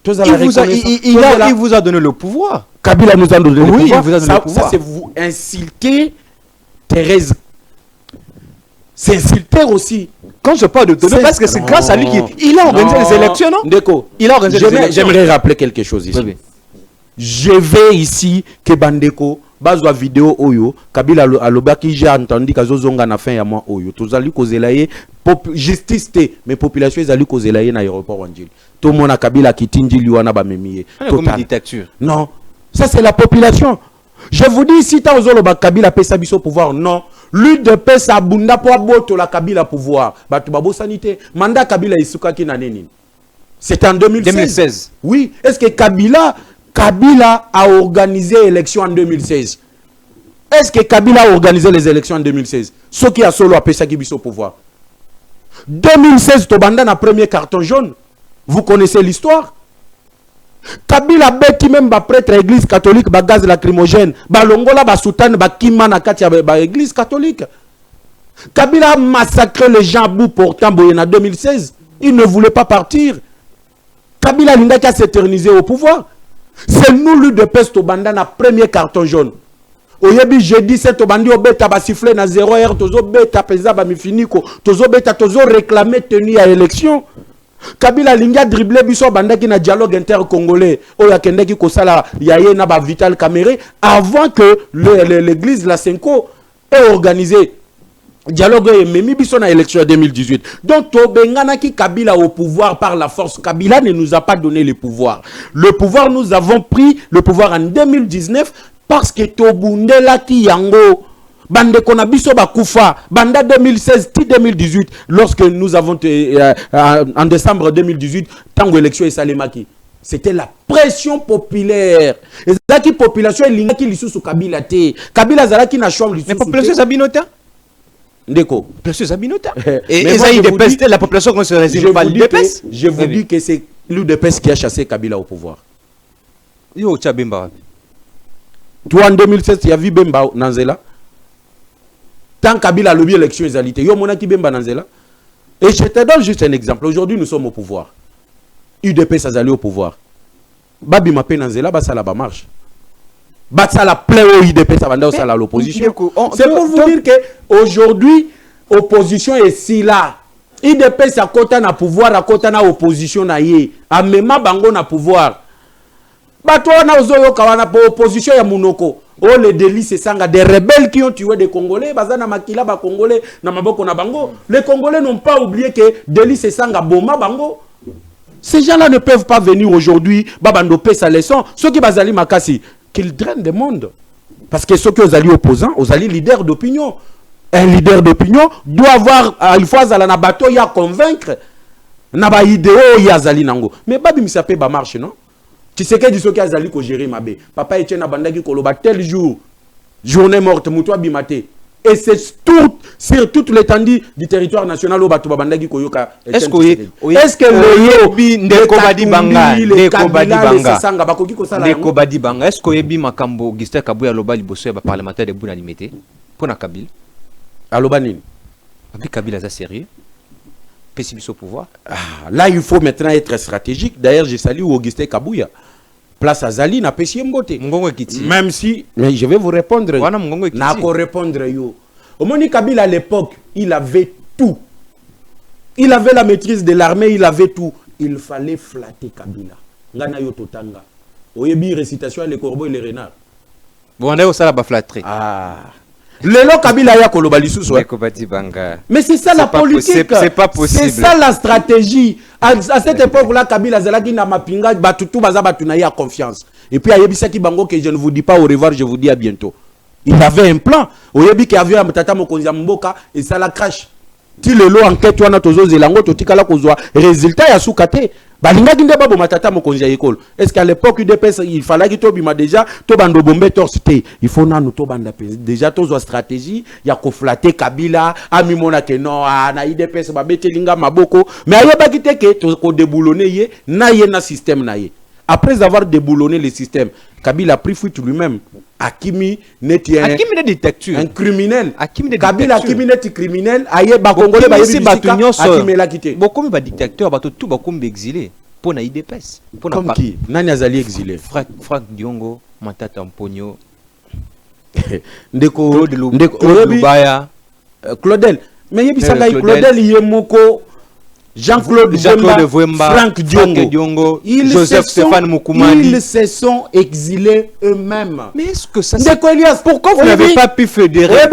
Speaker 5: Il
Speaker 1: vous a donné le pouvoir.
Speaker 5: Kabila nous a donné le pouvoir.
Speaker 1: Oui, il vous a donné le pouvoir.
Speaker 5: Ça, c'est vous insulter Thérèse. C'est insulter aussi.
Speaker 1: Quand je parle de donner, parce que c'est grâce à lui qu'il a organisé les élections, non?
Speaker 5: Ndeko,
Speaker 1: il a organisé les élections.
Speaker 5: J'aimerais rappeler quelque chose ici. Oui. Je vais ici que Bandeko bazwa vidéo oyo Kabila alobaki j'ai entendu kazozonga na fin ya mois oyo tozali kozelaye justice te mais population ezali kozelaye na aéroport Wanjili tout le monde a Kabila kitindi liwana ba memiye
Speaker 1: total dictature.
Speaker 5: Non, ça c'est la population. Je vous dis ici ta ozoloba Kabila pesa biso pouvoir, non, l'UDPS abunda po boto la Kabila pouvoir batu babo sanité mandat Kabila isukaki na nini? C'était en 2016. Oui, est-ce que Kabila a organisé l'élection en 2016? Est-ce que Kabila a organisé les élections en 2016? Ce qui a solo appelé ça qui au pouvoir. 2016, Tobanda na premier carton jaune. Vous connaissez l'histoire? Kabila beti même ba prêtre église catholique ba gaz lacrymogène, ba longola ba soutane ba kima na kati ba église catholique. Kabila a massacré les gens à bout portant boye en 2016. Il ne voulait pas partir. Kabila linda qui a s'éternisé au pouvoir. C'est nous l'UDPS Tobanda na premier carton jaune. Oyebi jeudi c'est Tobandi obeta ba siffler na 0h tozo beta pesa ba mifiniko tozo beta tozo réclamer tenue à élection. Kabila linga dribble biso banda ki na dialogue intercongolais oya kendeki ko sala yaye na ba Vital Kamerhe avant que l'église la Senko ait organisé dialogue et memi biso na élection 2018. Donc Tobengana ki Kabila au pouvoir par la force. Kabila ne nous a pas donné le pouvoir. Le pouvoir, nous avons pris le pouvoir en 2019 parce que Tobundela ki yango bande kona biso bakufa banda 2016 ti 2018 lorsque nous avons en décembre 2018 tango élection et salemaki. C'était la pression populaire. Et la population linga ki lisusu Kabila te. Kabila zalaki na chambre lisusu.
Speaker 1: Mais population zabinota
Speaker 5: Ndeko.
Speaker 1: Population zabinota. Et la population qu'on se résume pas l'UDPS.
Speaker 5: Je vous dis que c'est l'UDPS qui a chassé Kabila au pouvoir.
Speaker 1: Yo Tchabemba.
Speaker 5: Toi en 2016 il y a vu Bemba Nanzela. Tant Kabila a lobby élection égalité. Yo monaki Bemba Nanzela. Et je te donne juste un exemple. Aujourd'hui nous sommes au pouvoir. UDPS a allé au pouvoir. Babi Mapé Nanzela basala ba marche. Batsala plein au UDPS avant ça à l'opposition. C'est pour vous dire que aujourd'hui opposition est si là. UDPS a kota na pouvoir, a kota na opposition na ye. A mema bango na pouvoir. Bato na ozoyo kawana po opposition ya munoko. Oh, les délits, c'est ça, des rebelles qui ont tué des Congolais, bazana makila ba Congolais, na maboko na bango. Les Congolais n'ont pas oublié que délits, c'est ça, boma bango. Ces gens-là ne peuvent pas venir aujourd'hui, babandopé sa leçon. Ceux qui bazali makasi, qu'ils drainent le monde. Parce que ceux qui aux alliés opposants, aux alliés leaders d'opinion. Un leader d'opinion doit avoir, il faut aller na bateau, il y a convaincre. Na ba idéo, il y a zali nango. Mais babi misape ba marche, non? Tu sais que du ceux qui a zali ko gérer ma bé. Papa Etienne abandaki koloba tel jour, journée morte, moutoua bimaté. Et c'est tout, sur toute l'étendue du territoire national au Batou Babandaki Koyoka. Est-ce que le Yobi Ndeko Badi Banga, Ndeko Badi Banga, Ndeko Badi Banga, est-ce que Yobi Makambo, Gistel Kabouya Loba Liboso, parlementaire de Bounalimete, pour na Kabil? Alobanine. Abi Kabil a sérieux? Pessimiste au pouvoir. Là, il faut maintenant être stratégique. D'ailleurs, j'ai salué Augustin Kabouya. Place à Zali, na Pessi Mbote. Même si, mais je vais vous répondre. Na ko répondre yo. Omoni Kabila à l'époque, il avait tout. Il avait la maîtrise de l'armée, il avait tout. Il fallait flatter Kabila. Ngana yo totanga. Oyebi récitation les corbeaux et les renards. Bon, on est au salaba flatterie. Lelo Kabila ya koloba lisusu. Mais c'est ça la politique. C'est pas possible. C'est ça la stratégie. À cette époque-là, Kabila Zalaki na mapinga batutu baza batuna ya confiance. Et puis ayebisa ki bango que je ne vous dis pas au revoir, je vous dis à bientôt. Il avait un plan. Oyebi ki avion Tata Mokonzi Mboka et ça la crash. Ti lelo enquête wana tozo zelango totikala kozwa résultat ya sukate. Balinga ginde babo matata Mokonzi ya école. Est-ce qu'à l'époque UDPS il fallait que tobima déjà to bando bombe torsité. Il faut na to banda déjà tozo stratégie ya ko flatter Kabila ami mona ke non na UDPS ba betelinga maboko mais ayeba kiteke to ko déboulonner ye na ye na système na ye. Après avoir déboulonné le système, Kabila a pris fuite lui-même. Akimi n'était un criminel. Kabila Akimi n'était criminel. Aye ba Congolais ba yebi Akimi l'a quitté. Beaucoup de dictateurs ba tout ba comme exilé pour na IDPS. Comme qui? Nani azali exilé? Franck Diongo, Matata Mponyo. Ndeko Lubaya. Claudel. Mais yebi sanga Claudel yemoko Jean-Claude Vouemba, Franck Diongo, Joseph Stéphane Moukoumani. Ils se sont exilés eux-mêmes. Mais est-ce que ça c'est... Pourquoi vous n'avez pas pu fédérer?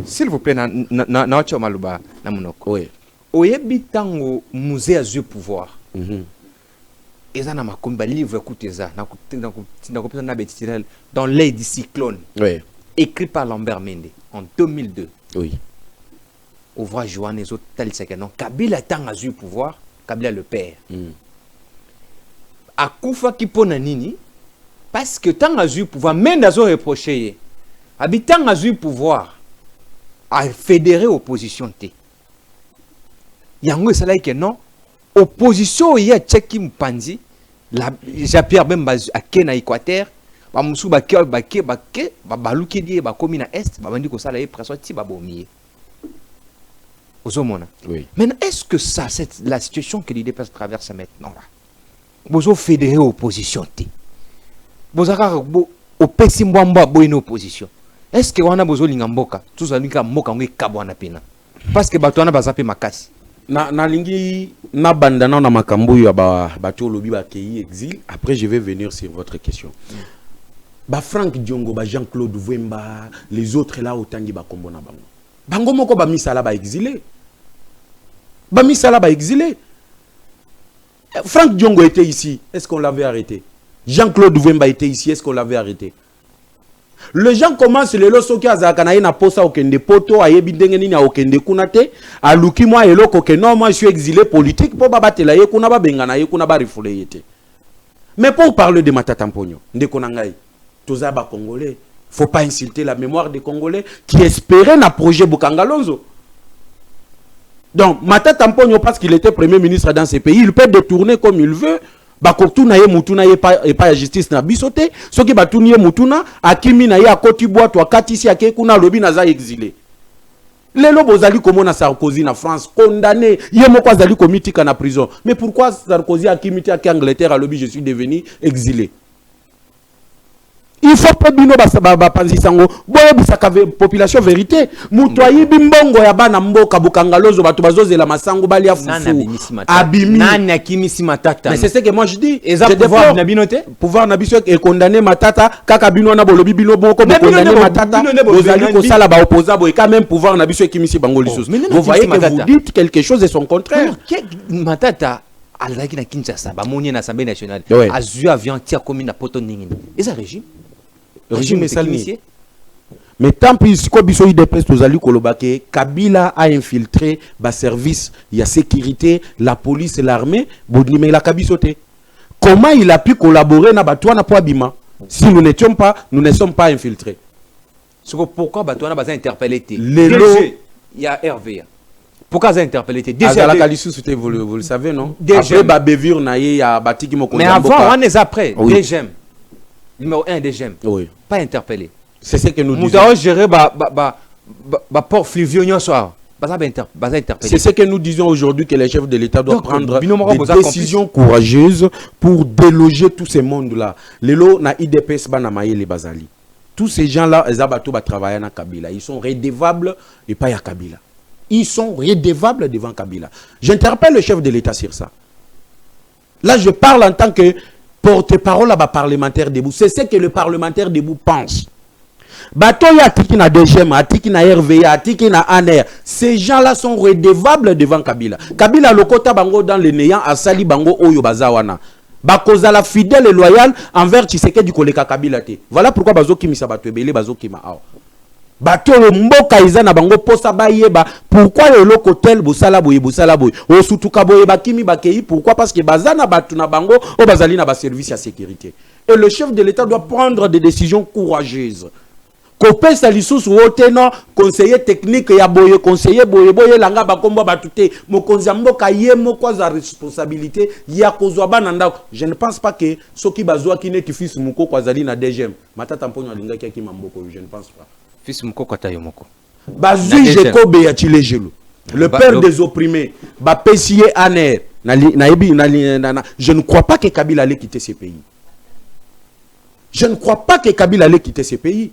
Speaker 5: S'il vous plaît, Naocho Maluba, Namunoko. Oyebi tango musée à yeux pouvoir. Eza na makomba livre écoutez ça, dans l'œil du cyclone. Écrit par Lambert Mende en 2002. Oui. Ouvrage Joanne et autres tels c'est que non Kabila tant a eu pouvoir Kabila le père a Koufa qui pona nini parce que tant a eu pouvoir même d'azo reproché habitant a eu pouvoir à fédérer opposition té yango ça là que non opposition il y a Tcheki Mpanzi la Jean-Pierre Bemba à Kenya Équateur ba musu ba baluki die ba komi na est ba bandi ko sala e presque ti ba bomier. Oui. Maintenant, est-ce que ça, c'est la situation que l'IDPS traverse maintenant là? Vous fédérez opposition. Vous avez au Pessimboamba une opposition. Est-ce que vous avez besoin de Mboka? Tout ça, nous avons besoin de parce que vous avez besoin de makasi. Na lingi na bandana na makambo ya bato lobi ba kei exil. Après, je vais venir sur votre question. Ba Franck Diongo, ba Jean-Claude Vouemba, les autres là autant qui ba kombo na bango. Bango moko ba misala ba exilé. Ba misala ba exilé. Franck Diongo était ici. Est-ce qu'on l'avait arrêté? Jean-Claude Vouemba était ici. Est-ce qu'on l'avait arrêté? Les gens commencent les losoki azakanaye na posa okende poto ayebi ndenge nini okende kunate aluki moi eloko ke non moi je suis exilé politique pour babatela ye kuna ba bengana ye kuna ba rifule yete. Mais pour parler de Matata Mponyo, ndeko nangai toza ba Congolais. Faut pas insulter la mémoire des Congolais qui espéraient un projet Bukangalonzo. Donc, Matata Mponyo, parce qu'il était premier ministre dans ces pays, il peut détourner comme il veut. Bakotu na ye mutuna ye pas la justice na bisote. Ce qui batuni ye mutuna, akimi na ye akoti bois, toi katisi ake kuna lobi na za exilé. Les lobos zali comme na Sarkozy na France condamné, ye moko zali komitika na prison. Mais pourquoi Sarkozy akimiti ake Angleterre à lobi je suis devenu exilé? Il faut pas bino bapanzisango boye bisaka population vérité mutoyi bimbongo ya bana mboka bukangalozo bato bazozela masango bali afufu abimi
Speaker 1: nani akimisi matata
Speaker 5: mais c'est ce que moi je dis
Speaker 1: et ça pouvoir na binote
Speaker 5: pouvoir na biso et condamner matata kaka bino na bolobi bino boko condamner matata bozali ko sala ba opposa boye quand même pouvoir na biso ekimisi bango lisusu vous voyez que vous dites quelque chose et son contraire
Speaker 1: matata alaki na Kinshasa ba moni na Assemblée nationale azu avion tia komi na poto ningini eza régime salmi. Mais tant pis si biso IDPS tozali kolobake Kabila a infiltré ba service, il y a sécurité, la police et l'armée, bodimé la kabisote. Comment il a pu collaborer na batouana po abima si nous n'étions pas, nous ne sommes pas infiltrés. Pourquoi batouana ba interpellé il y a RVA. Pourquoi ça interpellé déjà la Kalisu vous le savez non? Après ba bevir na ye ya batiki moko. Mais avant on est après DGM. Numéro 1 DGM. Oui. Pas interpellé. C'est ce que nous disons. Nous avons géré port fluvial soir. C'est ce que nous disons aujourd'hui que les chefs de l'État doivent prendre des décisions courageuses pour déloger tous ces mondes-là. Les lots na IDPS banamaye les bazali. Tous ces gens-là, ils ont travaillé dans Kabila. Ils sont redevables et pas à Kabila. Ils sont redevables devant Kabila. J'interpelle le chef de l'État sur ça. Là, je parle en tant que porte-parole à parlementaire debout. C'est ce que le parlementaire debout pense. Batoya atiki na DGM, atiki na RVA, atiki na ANR. Ces gens-là sont redevables devant Kabila. Kabila lokota bango dans le néant asali bango oyo bazawana. Bakozala fidèle et loyal envers Tshisekedi koleka Kabila te. Voilà pourquoi bazoki misa bato ebele bazoki ma awa. Bato mboka izana bango posa bayeba pourquoi le lokotel bosala boye osutuka boye bakimi bakei pourquoi parce que bazana batu na bango o bazali na ba service à sécurité et le chef de l'État doit prendre des décisions courageuses. Kopesa lisusu wote no conseiller technique ya boye conseiller boye langa bakomba batute mokonzi mboka ye moko za responsabilité ya kozwa bananda. Je ne pense pas que soki bazwa kine ki fils muko kwazali na DGM matata mponyo alinga ki akima mboko, je ne pense pas. Fils Moko Tayomoko. Bazui Jekobe ya Chilejelo. Le père des opprimés. Bapessier Aner. Je ne crois pas que Kabila allait quitter ce pays. Je ne crois pas que Kabila allait quitter ce pays.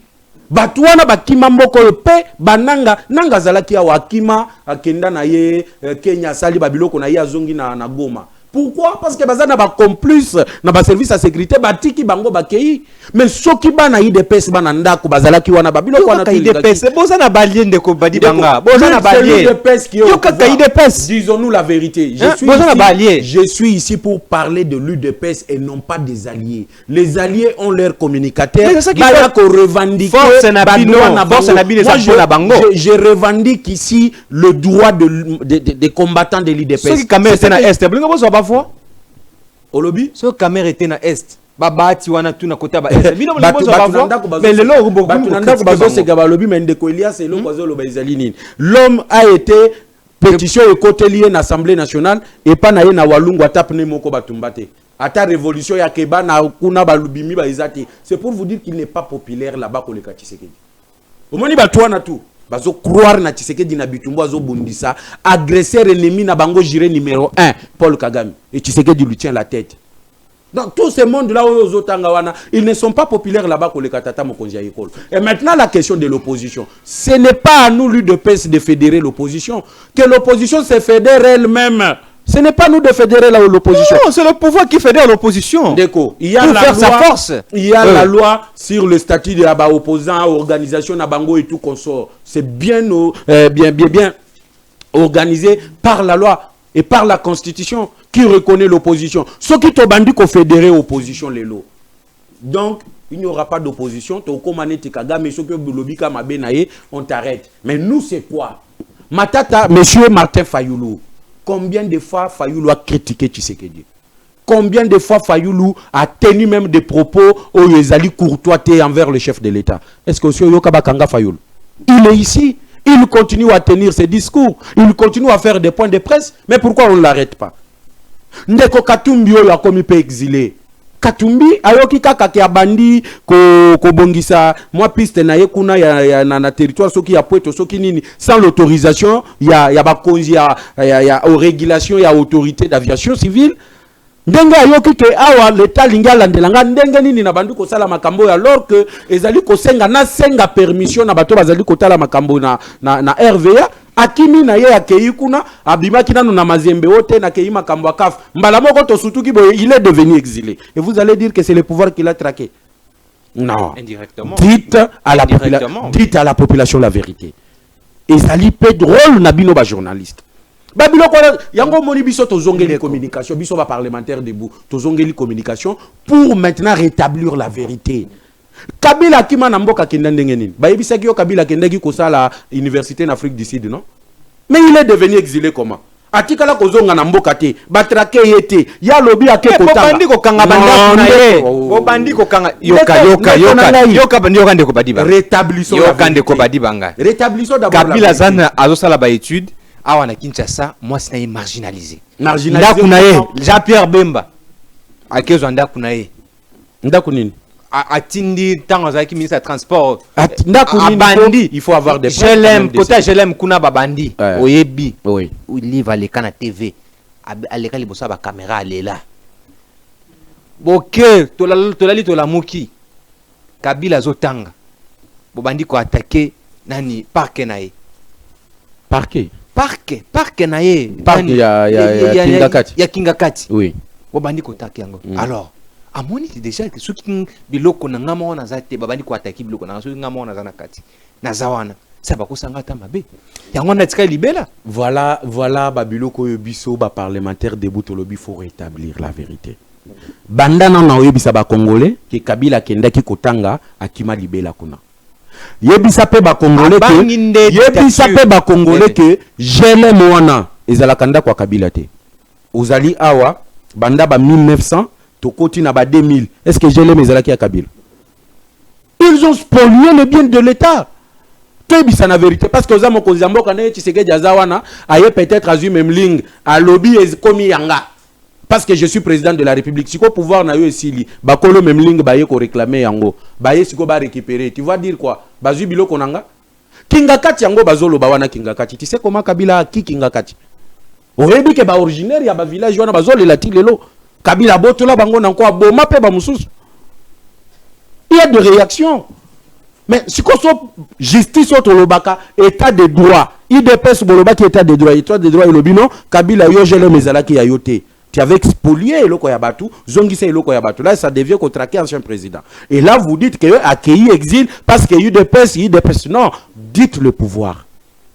Speaker 1: Batouana bakima mboko pe bananga nanga zalaki ya wakima akenda na ye Kenya sali babiloko na ye azongi na Goma. Pourquoi? Parce que bazana ba complice na ba service à sécurité batiki bango bakei mais soki bana IDPS bana ndako bazalaki wana babilo wana IDPS bozana balien de ko badi banga bozana balien IDPS qui IDPS disons-nous la vérité je suis ici pour parler de l'UDPS et non pas des alliés. Les alliés ont leurs communicateurs baya ko revendiquer je revendique ici le droit des combattants de l'UDPS. Au lobby ce caméra était na est babati wana tu na kota ba est bino mais le lo batunanda ko bazo se gaba lobby mais ndeko Elias et lo ba izalini. L'homme a été pétition et côté lié na Assemblée nationale et pas na ye na walungu atapne moko batumbate ata révolution ya keba na kuna balubimi ba izati. C'est pour vous dire qu'il n'est pas populaire là-bas ko le Tshisekedi. Omoni batwana tout bazo croire na Tshisekedi na bitumbo azo bundisa agresseur ennemi na bango juré numéro 1 Paul Kagame et Tshisekedi lui tient la tête. Donc tout ce monde là aux Otangawana, ils ne sont pas populaires là-bas pour les Katata Mokonzi Ekolo. Et maintenant la question de l'opposition, ce n'est pas à nous l'UDPS de fédérer l'opposition, que l'opposition se fédère elle-même. Ce n'est pas nous de fédérer l'opposition. Non, c'est le pouvoir qui fédère l'opposition. D'accord. Il y a pour la faire loi, sa force. Il y a la loi sur le statut de la opposant, organisation Nabango et tout consort. C'est bien organisé par la loi et par la Constitution qui reconnaît l'opposition. Ceux qui t'ont bandit qu'on fédérer l'opposition, les lots. Donc, il n'y aura pas d'opposition. On t'arrête. Mais nous, c'est quoi? Matata, monsieur Martin Fayoulou. Combien de fois Fayoulou a critiqué Tshisekedi? Combien de fois Fayoulou a tenu même des propos où ils allaient courtoiser envers le chef de l'État? Est-ce que monsieur Yoka Bakanga Fayoulou? Il est ici, il continue à tenir ses discours, il continue à faire des points de presse, mais pourquoi on ne l'arrête pas? Ndeko Katumbi a commis peu exilé. Katumbi ayoki kaka ki abandi ko bongisa moi piste na ye kuna ya na territoire soki ya Pweto soki nini sans l'autorisation ya ba konzi ya régulation ya autorité d'aviation civile
Speaker 5: ndenge ayoki ke awa l'état lingi alandelanga ndenge nini na bandu kosala makambo alors que ezali kosenga na senga permission na bato bazali kotala makambo na RVA akimi na ye akei kuna abimaki nanu na mazembe ote na kei makambo akaf mbala moko to sutuki boye il est devenu exilé et vous allez dire que c'est le pouvoir qui l'a traqué. Non.
Speaker 1: Indirectement.
Speaker 5: Dites à la population la vérité. Et ça lui peut drôle na bino ba journaliste. Babilo yango moni biso to zongeli communication, biso ba parlementaire debout, to zongeli communication pour maintenant rétablir la vérité. Kabila kima na mboka kenda ndenge nini? Ba yebisaki yo Kabila kendeki ko sala université en Afrique du Sud, non? Mais il est devenu exilé comment? Atikala kozonga na mboka te, batrake yete, ya lobi ake kotanga.
Speaker 1: Bandi ko kanga banda na ye. Bandi ko kanga yoka ndeko badiba.
Speaker 5: Rétablissons
Speaker 1: la vérité. Ndeko badibanga.
Speaker 5: Rétablissons d'abord
Speaker 1: Kabila zana azosala ba étude, awa na Kinshasa, moi c'est marginalisé.
Speaker 5: Marginalisé.
Speaker 1: Ndakunaye, Jean-Pierre Bemba. Akezo ndakunaye.
Speaker 5: Ndakunini.
Speaker 1: Atindi tango zaki ministre de transport.
Speaker 5: Bandi, il faut avoir des
Speaker 1: je l'aime kuna babandi. Oyebi.
Speaker 5: Oui.
Speaker 1: Il va les kana TV. Aleka libosa ba caméra alela. Boke tolali tolamuki. Kabila zotanga. Bobandi ko attaquer nani parke nae. Parke nae.
Speaker 5: Parke ya Kingakati.
Speaker 1: Ya Kingakati.
Speaker 5: Oui.
Speaker 1: Bobandi ko attaquer yango. Alors amoni déjà que ceux qui biloko na ngamo na zate babandi ko attaquer biloko na ceux ngamo na zana kati. Na zawana. Ça va kusanga ta mabe. Yango na tika libela.
Speaker 5: Voilà babiloko yo biso ba parlementaire debout tolobi faut rétablir la vérité. Bandana na oyebisa ba congolais ki Kabila kendaki kotanga akima libela kuna. Yebisa pe ba congolais que jele mwana ezalaka ndako kwa Kabila te. Ozali awa banda ba 1900 tokoti na ba 2000. Est-ce que jele mezalaki ya Kabila? Ils ont spolié le bien de l'État. C'est la vérité parce que aux hommes qui ont peut-être à même ligne à lobby et comme yanga parce que je suis président de la République si quoi pouvoir na yo esili bakolo même ligne ba yeko réclamer yango ba yesi ko ba récupérer tu vas dire quoi bazu biloko nanga Kingakati yango bazolo ba wana Kingakati tu sais comment Kabila ki Kingakati orebi ke ba originaire ya ba village wana bazolo la tilelo Kabila botola bango na ko boma pe ba mususu il y a des réactions. Mais si qu'on soit justice au Tolobaka, état de droit, IDPS Bolobaki état de droit, état de droit et l'obino, Kabila Yojele Mezalaki Yayote. Tu avais expolié le Koyabatu, Zongise le Koyabatu. Là, ça devient qu'on traquait ancien président. Et là, vous dites que accueilli exil parce que IDPS, non, dites le pouvoir.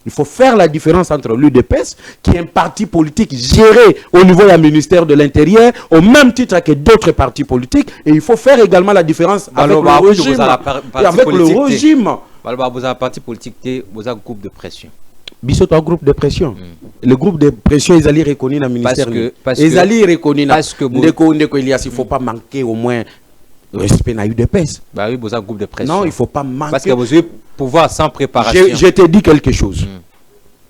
Speaker 5: Il faut faire la différence entre l'UDPS, qui est un parti politique géré au niveau du ministère de l'Intérieur, au même titre que d'autres partis politiques. Et il faut faire également la différence avec le régime. Avec le régime.
Speaker 1: Vous avez un parti politique, vous avez un groupe de pression.
Speaker 5: Bissot un groupe de pression. Le groupe de pression, ils allaient reconnaître dans le ministère. Ils allaient reconnaître. Il ne faut pas manquer au moins respect à l'UDPS.
Speaker 1: Bah oui, vous avez un groupe de pression.
Speaker 5: Non, il ne faut pas manquer.
Speaker 1: Parce que vous avez pouvoir sans préparation.
Speaker 5: Je te dis quelque chose.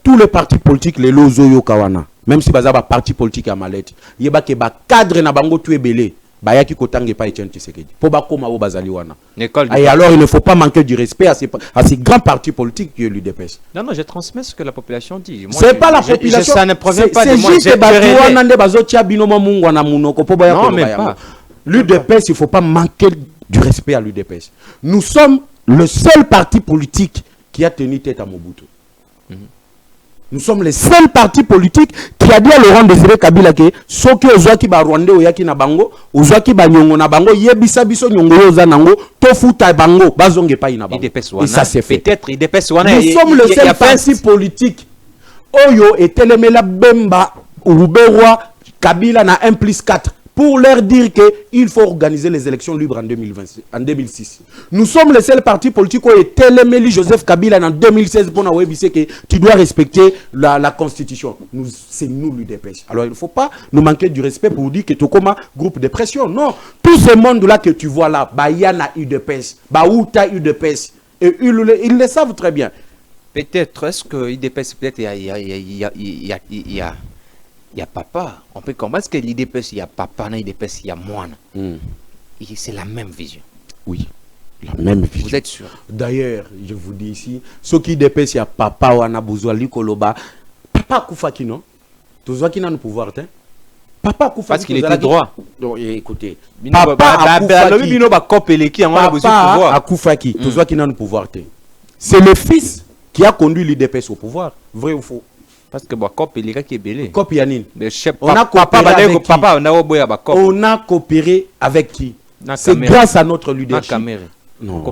Speaker 5: Tous les partis politiques, les lozo yo kawana, même si bazaba parti politique à malette, yeba ke ba cadre na bango tu belé, ba yaki kotange pa Etienne Tshisekedi. Po ba koma o bazali wana. Et alors il ne faut pas manquer du respect à ces grands partis politiques qui est l'UDPS.
Speaker 1: Non, je transmets ce que la population dit.
Speaker 5: C'est pas la population.
Speaker 1: Ça ne provient pas de moi.
Speaker 5: C'est juste bazuana nde bazotia binoma mungu na munoko po ba yako.
Speaker 1: Non, mais pas.
Speaker 5: L'UDPS, il ne faut pas manquer du respect à l'UDPS. Nous sommes le seul parti politique qui a tenu tête à Mobutu. Nous sommes les seuls partis politiques qui a dit à Laurent Désiré Kabila que ceux qui ont qui ba Rwanda oyaki na bango, ozwaki ba nyongo na bango, yebisa biso nyongo yoza nango, tofuta bango, bazonge pa ina bango. Et ça c'est fait.
Speaker 1: Peut-être IDPS wana.
Speaker 5: Nous sommes le seul parti politique. Oyo et Telemela Bemba, Rouberois, Kabila na 1+4. Pour leur dire qu'il faut organiser les élections libres en 2006. Nous sommes les seuls partis politiques qui ont été Téléméli Joseph Kabila en 2016 pour nous que tu dois respecter la constitution. C'est nous l'UDPS. Alors il ne faut pas nous manquer du respect pour dire que tu es comme un groupe de pression. Non. Tout ce monde-là que tu vois là, Bayana UDPS, Baouta UDPS, et ils le savent très bien.
Speaker 1: Peut-être, est-ce que UDPS, peut-être il y a papa, on peut comprendre que l'IDPS, il y a papa, dans l'IDPS, il y a moi. C'est la même vision.
Speaker 5: Oui, la même vision.
Speaker 1: Vous êtes sûr?
Speaker 5: D'ailleurs, je vous dis ici, ceux qui IDPS, il y a papa, ou a besoin de Likoloba. Papa Koufaki, non? Tous ceux qui n'ont pas le pouvoir, Papa Koufaki
Speaker 1: parce qu'il était droit.
Speaker 5: Donc écoutez,
Speaker 1: Papa
Speaker 5: Koufaki, tout ça qui n'a le pouvoir. C'est le fils qui a conduit l'UDPS au pouvoir. Vrai ou faux?
Speaker 1: Parce que Bakop il est belé.
Speaker 5: Cop Yanine.
Speaker 1: On a
Speaker 5: coopéré avec qui? C'est grâce à notre leadership. Non.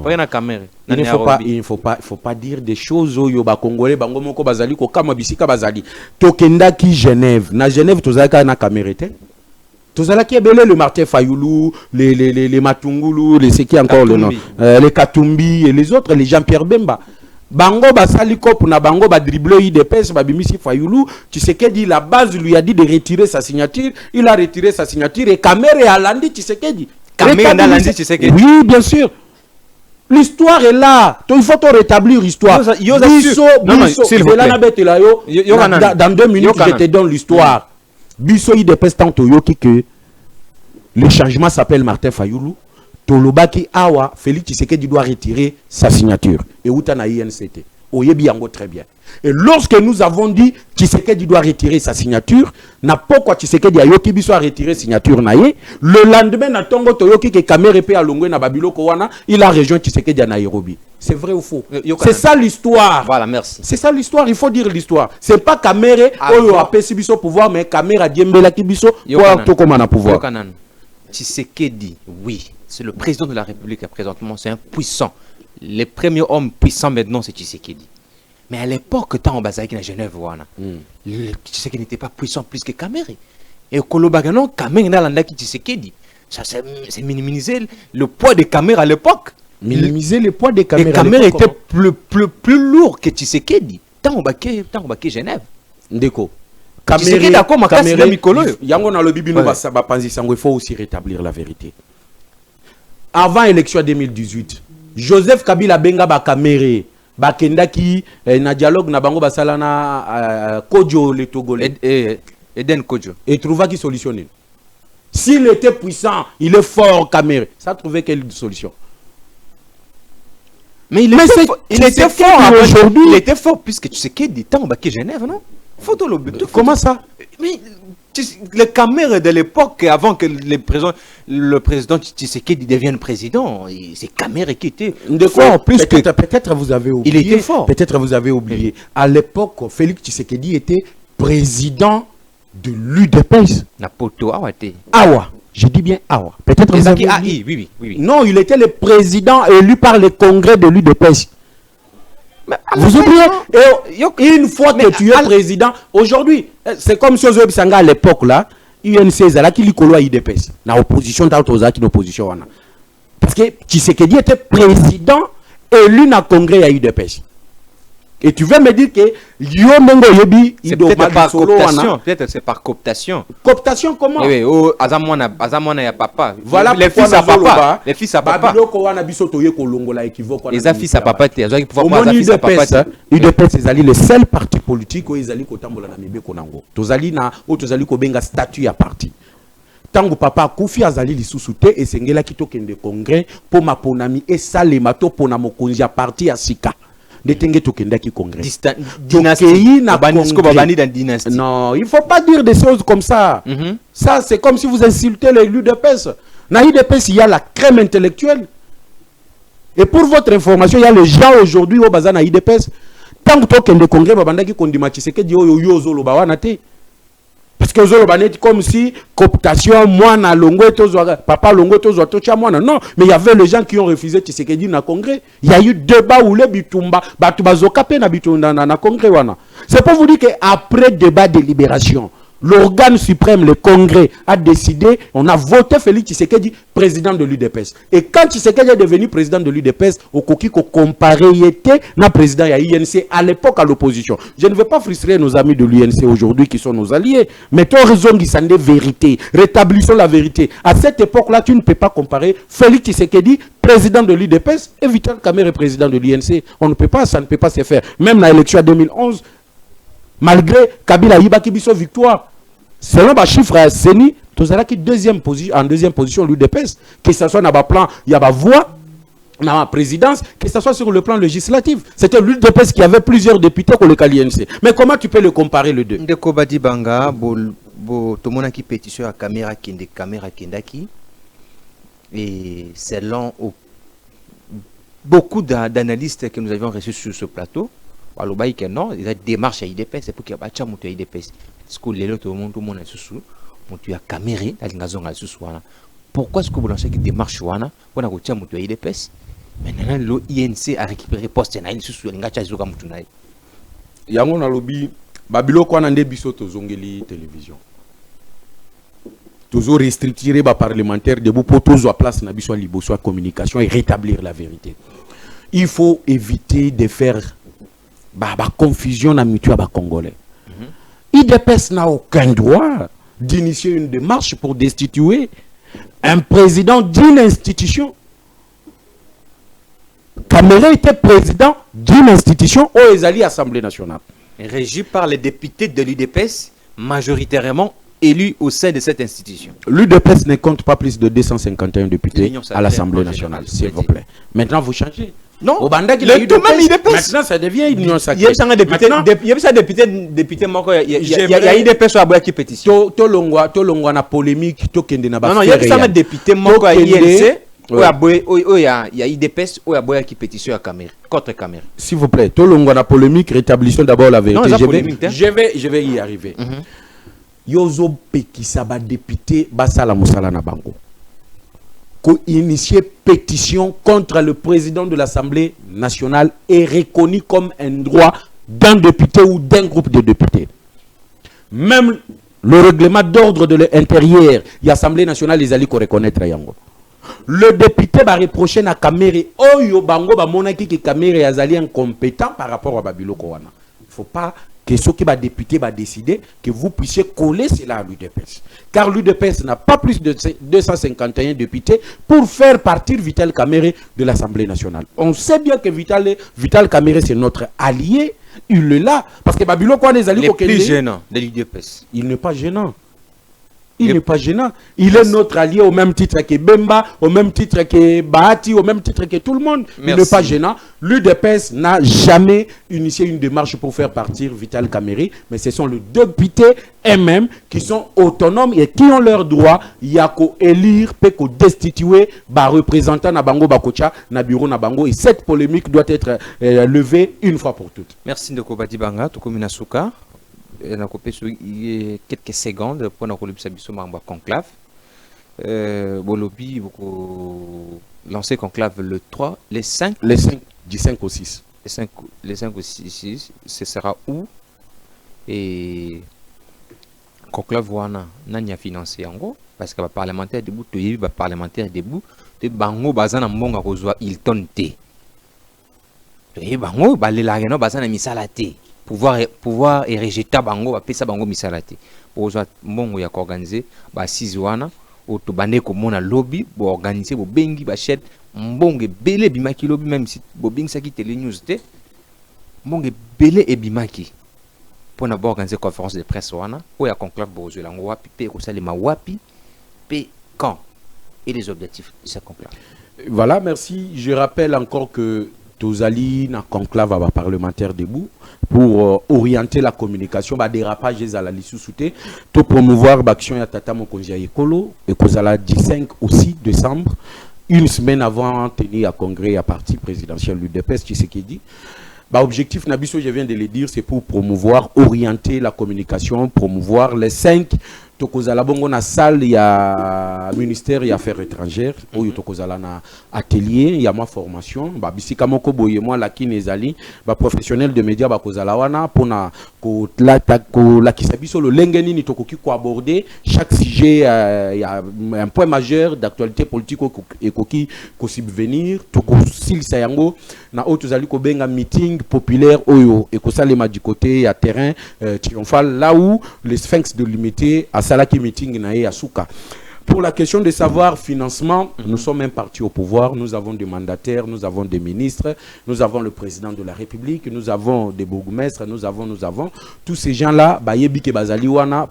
Speaker 5: Il ne faut pas dire des choses où les Congolais bango moko bazali ko kama bisika bazali. Tokenda ki Genève. Na Genève tozalaka na camérété. Tozalaki ebele le Martin Fayoulou, les Matungulu, les c'est qui encore le nom, les Katumbi et les autres, les Jean-Pierre Bemba. Bango basali kop na bango ba dribbler IDPS ba bimisi Fayoulou, tu sais que dit la base lui a dit de retirer sa signature, il a retiré sa signature et Kamere a landi, tu sais que dit.
Speaker 1: Kamere a landi, tu sais que.
Speaker 5: Oui, bien sûr. L'histoire est là. Il faut rétablir l'histoire. Dans 2 minutes, je te donne l'histoire. Bisso, il dépêche tant que le changement s'appelle Martin Fayoulou. Tolobaki Awa, Félix Tshisekedi doit retirer sa signature. Et où t'en as INCT. Oyebiango très bien. Et lorsque nous avons dit Tshisekedi doit retirer sa signature, n'a pas quoi Tshisekedi a yoki biso a retiré signature naïe. Le lendemain, na tongo toyoki ke Kamere pe alongwe na Babilo Kowana, il a rejoint Tshisekedi à Nairobi. C'est vrai ou faux? C'est ça l'histoire.
Speaker 1: Voilà, merci.
Speaker 5: C'est ça l'histoire, il faut dire l'histoire. C'est pas Kamere oyo a pesi biso pouvoir, mais Kamere a diembela ki biso pour to comme na pouvoir.
Speaker 1: Tshisekedi, oui, c'est le président de la République présentement, c'est un puissant. Les premiers hommes puissants maintenant, c'est Tshisekedi. Mais à l'époque, tant en Bazaki à Genève, Tshisekedi n'était pas puissant plus que Kamere. Et au Kolobaganon, Kamere n'a pas Tshisekedi. Ça, c'est minimiser le poids de Kamere à l'époque.
Speaker 5: Minimiser le poids de Kamere.
Speaker 1: Et Kamere était plus lourd que Tshisekedi. Tant en Bazaki Genève.
Speaker 5: Ndeko.
Speaker 1: Tshisekedi a comme Kamere Mikolo.
Speaker 5: Yango na le bibino ba panzi sango, il faut aussi rétablir la vérité. Avant l'élection 2018, Joseph Kabila Benga ba Kamere bakendaki na dialogue na bango basala na Kodjo le Togolais
Speaker 1: Eden Kodjo
Speaker 5: et trouva qui solutionner. S'il était puissant, il est fort Kamere. Ça trouvait quelle solution?
Speaker 1: Mais il était fort aujourd'hui. Il était fort puisque tu sais qu'il dit tant baké Genève, non?
Speaker 5: Comment ça?
Speaker 1: Mais les Kamere de l'époque, avant que le président Tshisekedi devienne président, c'est Kamere qui était fort.
Speaker 5: Peut-être vous avez oublié.
Speaker 1: Il était fort.
Speaker 5: Peut-être vous avez oublié. À l'époque, Félix Tshisekedi était président de l'UDPS.
Speaker 1: Napoto Awate.
Speaker 5: Awa. Je dis bien Awa. Peut-être vous avez oublié.
Speaker 1: Oui.
Speaker 5: Non, il était le président élu par le congrès de l'UDPS. Vous oubliez? Et une fois que tu es président, aujourd'hui, c'est comme si Ozo Bisanga à l'époque là, UNC là qui likolo à IDPS. La opposition d'autres qui l'opposition. Parce que Tshisekedi était président élu dans le congrès à IDPS. Et tu veux me dire que
Speaker 1: c'est peut-être par cooptation. Peut-être c'est par cooptation.
Speaker 5: Cooptation comment?
Speaker 1: Oui, Azamwana ya papa.
Speaker 5: Voilà
Speaker 1: les fils à papa. Les fils à papa. Les fils à papa.
Speaker 5: UDPS c'est le seul parti politique où ils allaient kotambola na mibeko nango. Tozali na o tozali ko benga statut ya parti. Tango papa Koufi azali lisusu te esengela kitokende congrès pour maponami et salema to pona mokonzi ya parti ya sika. Détengue tout qui congrès.
Speaker 1: Dynastie.
Speaker 5: Non, il ne faut pas dire des choses comme ça. Ça, c'est comme si vous insultez les l'UDPS. Dans l'UDPS, il y a la crème intellectuelle. Et pour votre information, il y a les gens aujourd'hui au bazar dans l'UDPS. Tant que tu as des congrès, parce que Zolobanet comme si cooptation moi na longo papa longo tozo tocha moi non, mais il y avait les gens qui ont refusé Tshisekedi na congrès. Il y a eu débat où les bitumba batu bazoka pe na bitumba na congrès wana. C'est pour vous dire que après débat de libération, l'organe suprême, le congrès, a décidé, on a voté Félix Tshisekedi président de l'UDPS. Et quand Tshisekedi est devenu président de l'UDPS, au Koki ko comparé était na président ya INC à l'époque à l'opposition. Je ne veux pas frustrer nos amis de l'UNC aujourd'hui qui sont nos alliés, mais tu as raison qui sont des vérités. Rétablissons la vérité. À cette époque-là, tu ne peux pas comparer Félix Tshisekedi président de l'UDPS et Vital Kamerhe président de l'UNC. On ne peut pas, ça ne peut pas se faire. Même dans l'élection 2011, malgré Kabila Yibaki Bisso victoire, selon les chiffres à Seni, tu as en deuxième position l'UDPS, que ce soit dans le plan, il y a la voix, dans la présidence, que ce soit sur le plan législatif. C'était l'UDPS qui avait plusieurs députés pour le CALINC. Mais comment tu peux le comparer les deux?
Speaker 1: Ndeko Badi Banga, tout le monde qui pétition à caméra Kendaki. Et selon beaucoup d'analystes que nous avions reçus sur ce plateau, que non, il y a des démarches à IDPS, c'est pour qu'il y ait des IDPS. Parce que les autres, tout le monde est sous, tu as caméra, pourquoi est-ce que vous lancez des démarches pour que IDPS? Maintenant, l'INC a récupéré poste na il sous les gars comme tout naï.
Speaker 5: Yango na lobby, Babilo kwa nande biso tozongeli télévision. Toujours restricter les parlementaires debout pour toujours place na biso liboso communication et rétablir la vérité. Il faut éviter de faire confusion na mutua ba congolais. IDPS n'a aucun droit d'initier une démarche pour destituer un président d'une institution. Caméré était président d'une institution aux Ezali Assemblée nationale.
Speaker 1: Régi par les députés de l'UDPS, majoritairement élus au sein de cette institution.
Speaker 5: L'UDPS ne compte pas plus de 251 députés à l'Assemblée nationale, s'il vous plaît. Maintenant, vous changez.
Speaker 1: Non,
Speaker 5: au Banda, maintenant, ça devient une union sacrée.
Speaker 1: Il y a un député, il y a IDPS sur la boîte qui pétition.
Speaker 5: Tolongwa na polémique, tokende na ba.
Speaker 1: Non, il y a un député, il y a IDPS ou il y a qui pétition à caméra, contre caméra.
Speaker 5: S'il vous plaît, Tolongwa na polémique, rétablissons d'abord la vérité.
Speaker 1: Non,
Speaker 5: je vais y arriver. Yozo Pekisaba député Basala Moussala na bango. Ko initié pétition contre le président de l'Assemblée nationale est reconnu comme un droit d'un député ou d'un groupe de députés. Même le règlement d'ordre de l'intérieur, l'Assemblée nationale, les alliés qu'on reconnaître yango. Le député va reprocher à Kamere, oh yo bango ba monaki que Kamere est incompétent par rapport à Babilo Kowana. Il ne faut pas que ce qui va député va décider que vous puissiez coller cela à l'UDPS. Car l'UDPS n'a pas plus de 251 députés pour faire partir Vital Kamere de l'Assemblée nationale. On sait bien que Vital Kamere c'est notre allié. Il est là. Parce que Babilo Kowana est allié
Speaker 1: au plus gênant de l'UDPS.
Speaker 5: Il n'est pas gênant. Il n'est pas gênant. Il est notre allié au même titre que Bemba, au même titre que Bahati, au même titre que tout le monde. Il n'est pas gênant. L'UDPS n'a jamais initié une démarche pour faire partir Vital Kamere, mais ce sont les députés eux-mêmes qui sont autonomes et qui ont leur droit. Il y a qu'à élire, qu'à destituer, représentant na bango bakocha, na bureau na bango. Et cette polémique doit être levée une fois pour toutes.
Speaker 1: Merci de Kobati Banga, Tokomi Nasuka. On a coupé quelques secondes pour nous le conclave. Bolobi, vous lancez conclave le 3, les 5.
Speaker 5: Les 5, du 5 au 6.
Speaker 1: Les 5 au 6, ce sera où? Et conclave, wana, n'a financé en gros, parce que le parlementaire debout, le parlementaire debout, le bango bazana mbonga kozwa il tonte. Le bango balelageno bazana misalate. Pouvoir et rejeter bango ba pesa bango misalate pour mbongo ya organiser ba sizwana otobande ko mona lobby bo organiser bo bengi ba chet mbongo belé bimaki lobby même si bo bingisa ki télé news té mbongo belé e bimaki pour na bo organiser conférence de presse wana o ya conclave bo zo lango wapi pe ko salema wapi pe quand et les objectifs de ce conclave.
Speaker 5: Voilà, merci. Je rappelle encore que Tozali na conclave à parlementaire debout pour orienter la communication, dérapage à la lissouté, pour promouvoir l'action ya Tata Mokonzi Ekolo et Kozala 15 au 6 décembre, une semaine avant tenir à congrès à parti présidentiel l'UDPS, tu sais qui dit. Objectif Nabiso, je viens de le dire, c'est pour promouvoir, orienter la communication, promouvoir les 5. Tokozala bongo na salle, il y a ministère des Affaires étrangères, où il tokozala na atelier, il y a ma formation, bisika moko boye moi la kinezali, professionnel de médias bakozala wana pona ko la kisabiso le lengeni ni tokoki ko aborder chaque sujet, il y a un point majeur d'actualité politique et koki ko subvenir toko silisa yango na otozali ko benga meeting populaire oyo et ko salema du côté à terrain triomphal là où les sphinx de l'unité à Salaki meeting na Asuka. Pour la question de savoir financement, nous sommes même partis au pouvoir. Nous avons des mandataires, nous avons des ministres, nous avons le président de la République, nous avons des bourgmestres, nous avons. Tous ces gens-là,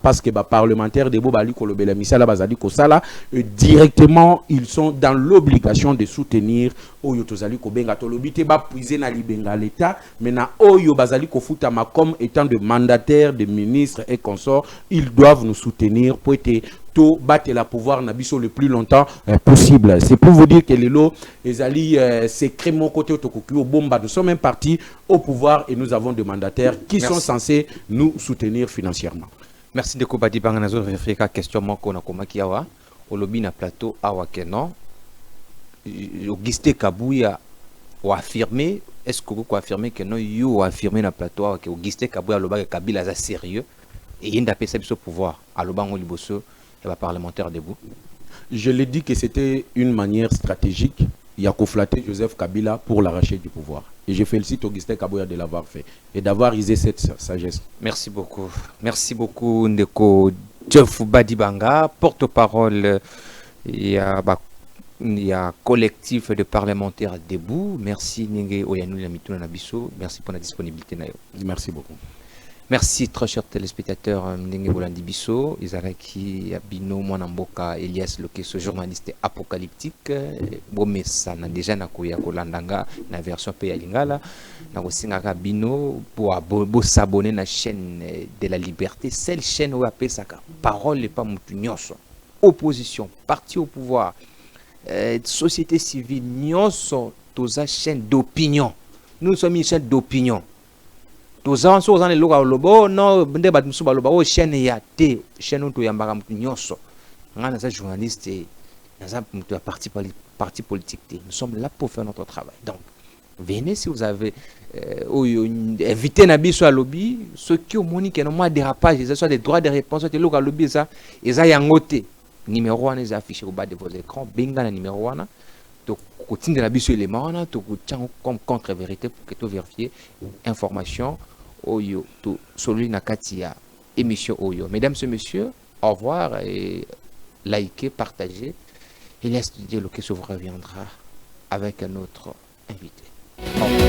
Speaker 5: parce que parlementaires de Bobali Kolobela Misala Bazali Kosala, directement, ils sont dans l'obligation de soutenir Oyo Tozali Kobenga Tolobite, puiser na libenga l'État, mais na Oyo Bazali Kofutama comme étant de mandataires, de ministres et consorts, ils doivent nous soutenir pour être battre la pouvoir nabiso le plus longtemps possible. C'est pour vous dire que les lots, les alliés, c'est crémon côté au bomba. Nous sommes même partis au pouvoir et nous avons des mandataires qui sont censés nous soutenir financièrement.
Speaker 1: Merci de Kobadi Banganazo Réfléka question moko na komaki awa au lobby na plateau awa kenon Auguste Kabouya a affirmé, est-ce que vous affirmez que non you a affirmé na plateau awa que Auguste Kabouya loba Kabila za sérieux et il n'a pas ce pouvoir à lobango liboso et parlementaire debout.
Speaker 5: Je l'ai dit que c'était une manière stratégique. Il y a flatter Joseph Kabila pour l'arracher du pouvoir. Et je félicite Augustin Kabouya de l'avoir fait et d'avoir usé cette sagesse.
Speaker 1: Merci beaucoup. Merci beaucoup Ndeko Jeff Badibanga, porte-parole. Il y a collectif de parlementaires debout. Merci Ninge Oyanou Lamituna Nabiso. Merci pour la disponibilité.
Speaker 5: Merci beaucoup.
Speaker 1: Merci, très chers téléspectateurs. Ndenge Bolandi Bisso, Izaraki Abino Mwanamboka, Elias Lokeso, journaliste apocalyptique. Bomesa na déjà na koya kolandanga na version pe ya lingala. Na kosingaka Bino pour s'abonner na chaîne de la liberté, celle chaîne où appelle ça parole et pas mutunyoso. Opposition, parti au pouvoir, société civile, nyoso, toza chaîne d'opinion. Nous sommes une chaîne d'opinion. Tous ans les lois lobo non débat musu baloba o chaîne ya té chaîne to yambaka mutu nyonso ngana za journaliste na mutu ya parti politique. Nous sommes là pour faire notre travail. Donc venez si vous avez invité Nabiso à lobby ceux qui ont moni que normalement dérapage ce soit des droits de réponse te loka lobby ça eza yangote numéro 1 est affiché au bas de vos écrans benga na numéro 1 to continue la biso élément na to comme contre-vérité pour que tu vérifier information Oyo, tout celui Nakatia, émission Oyo. Mesdames et messieurs, au revoir et likez, partagez. Et laisse dire le que ça vous reviendra avec un autre invité. Au revoir.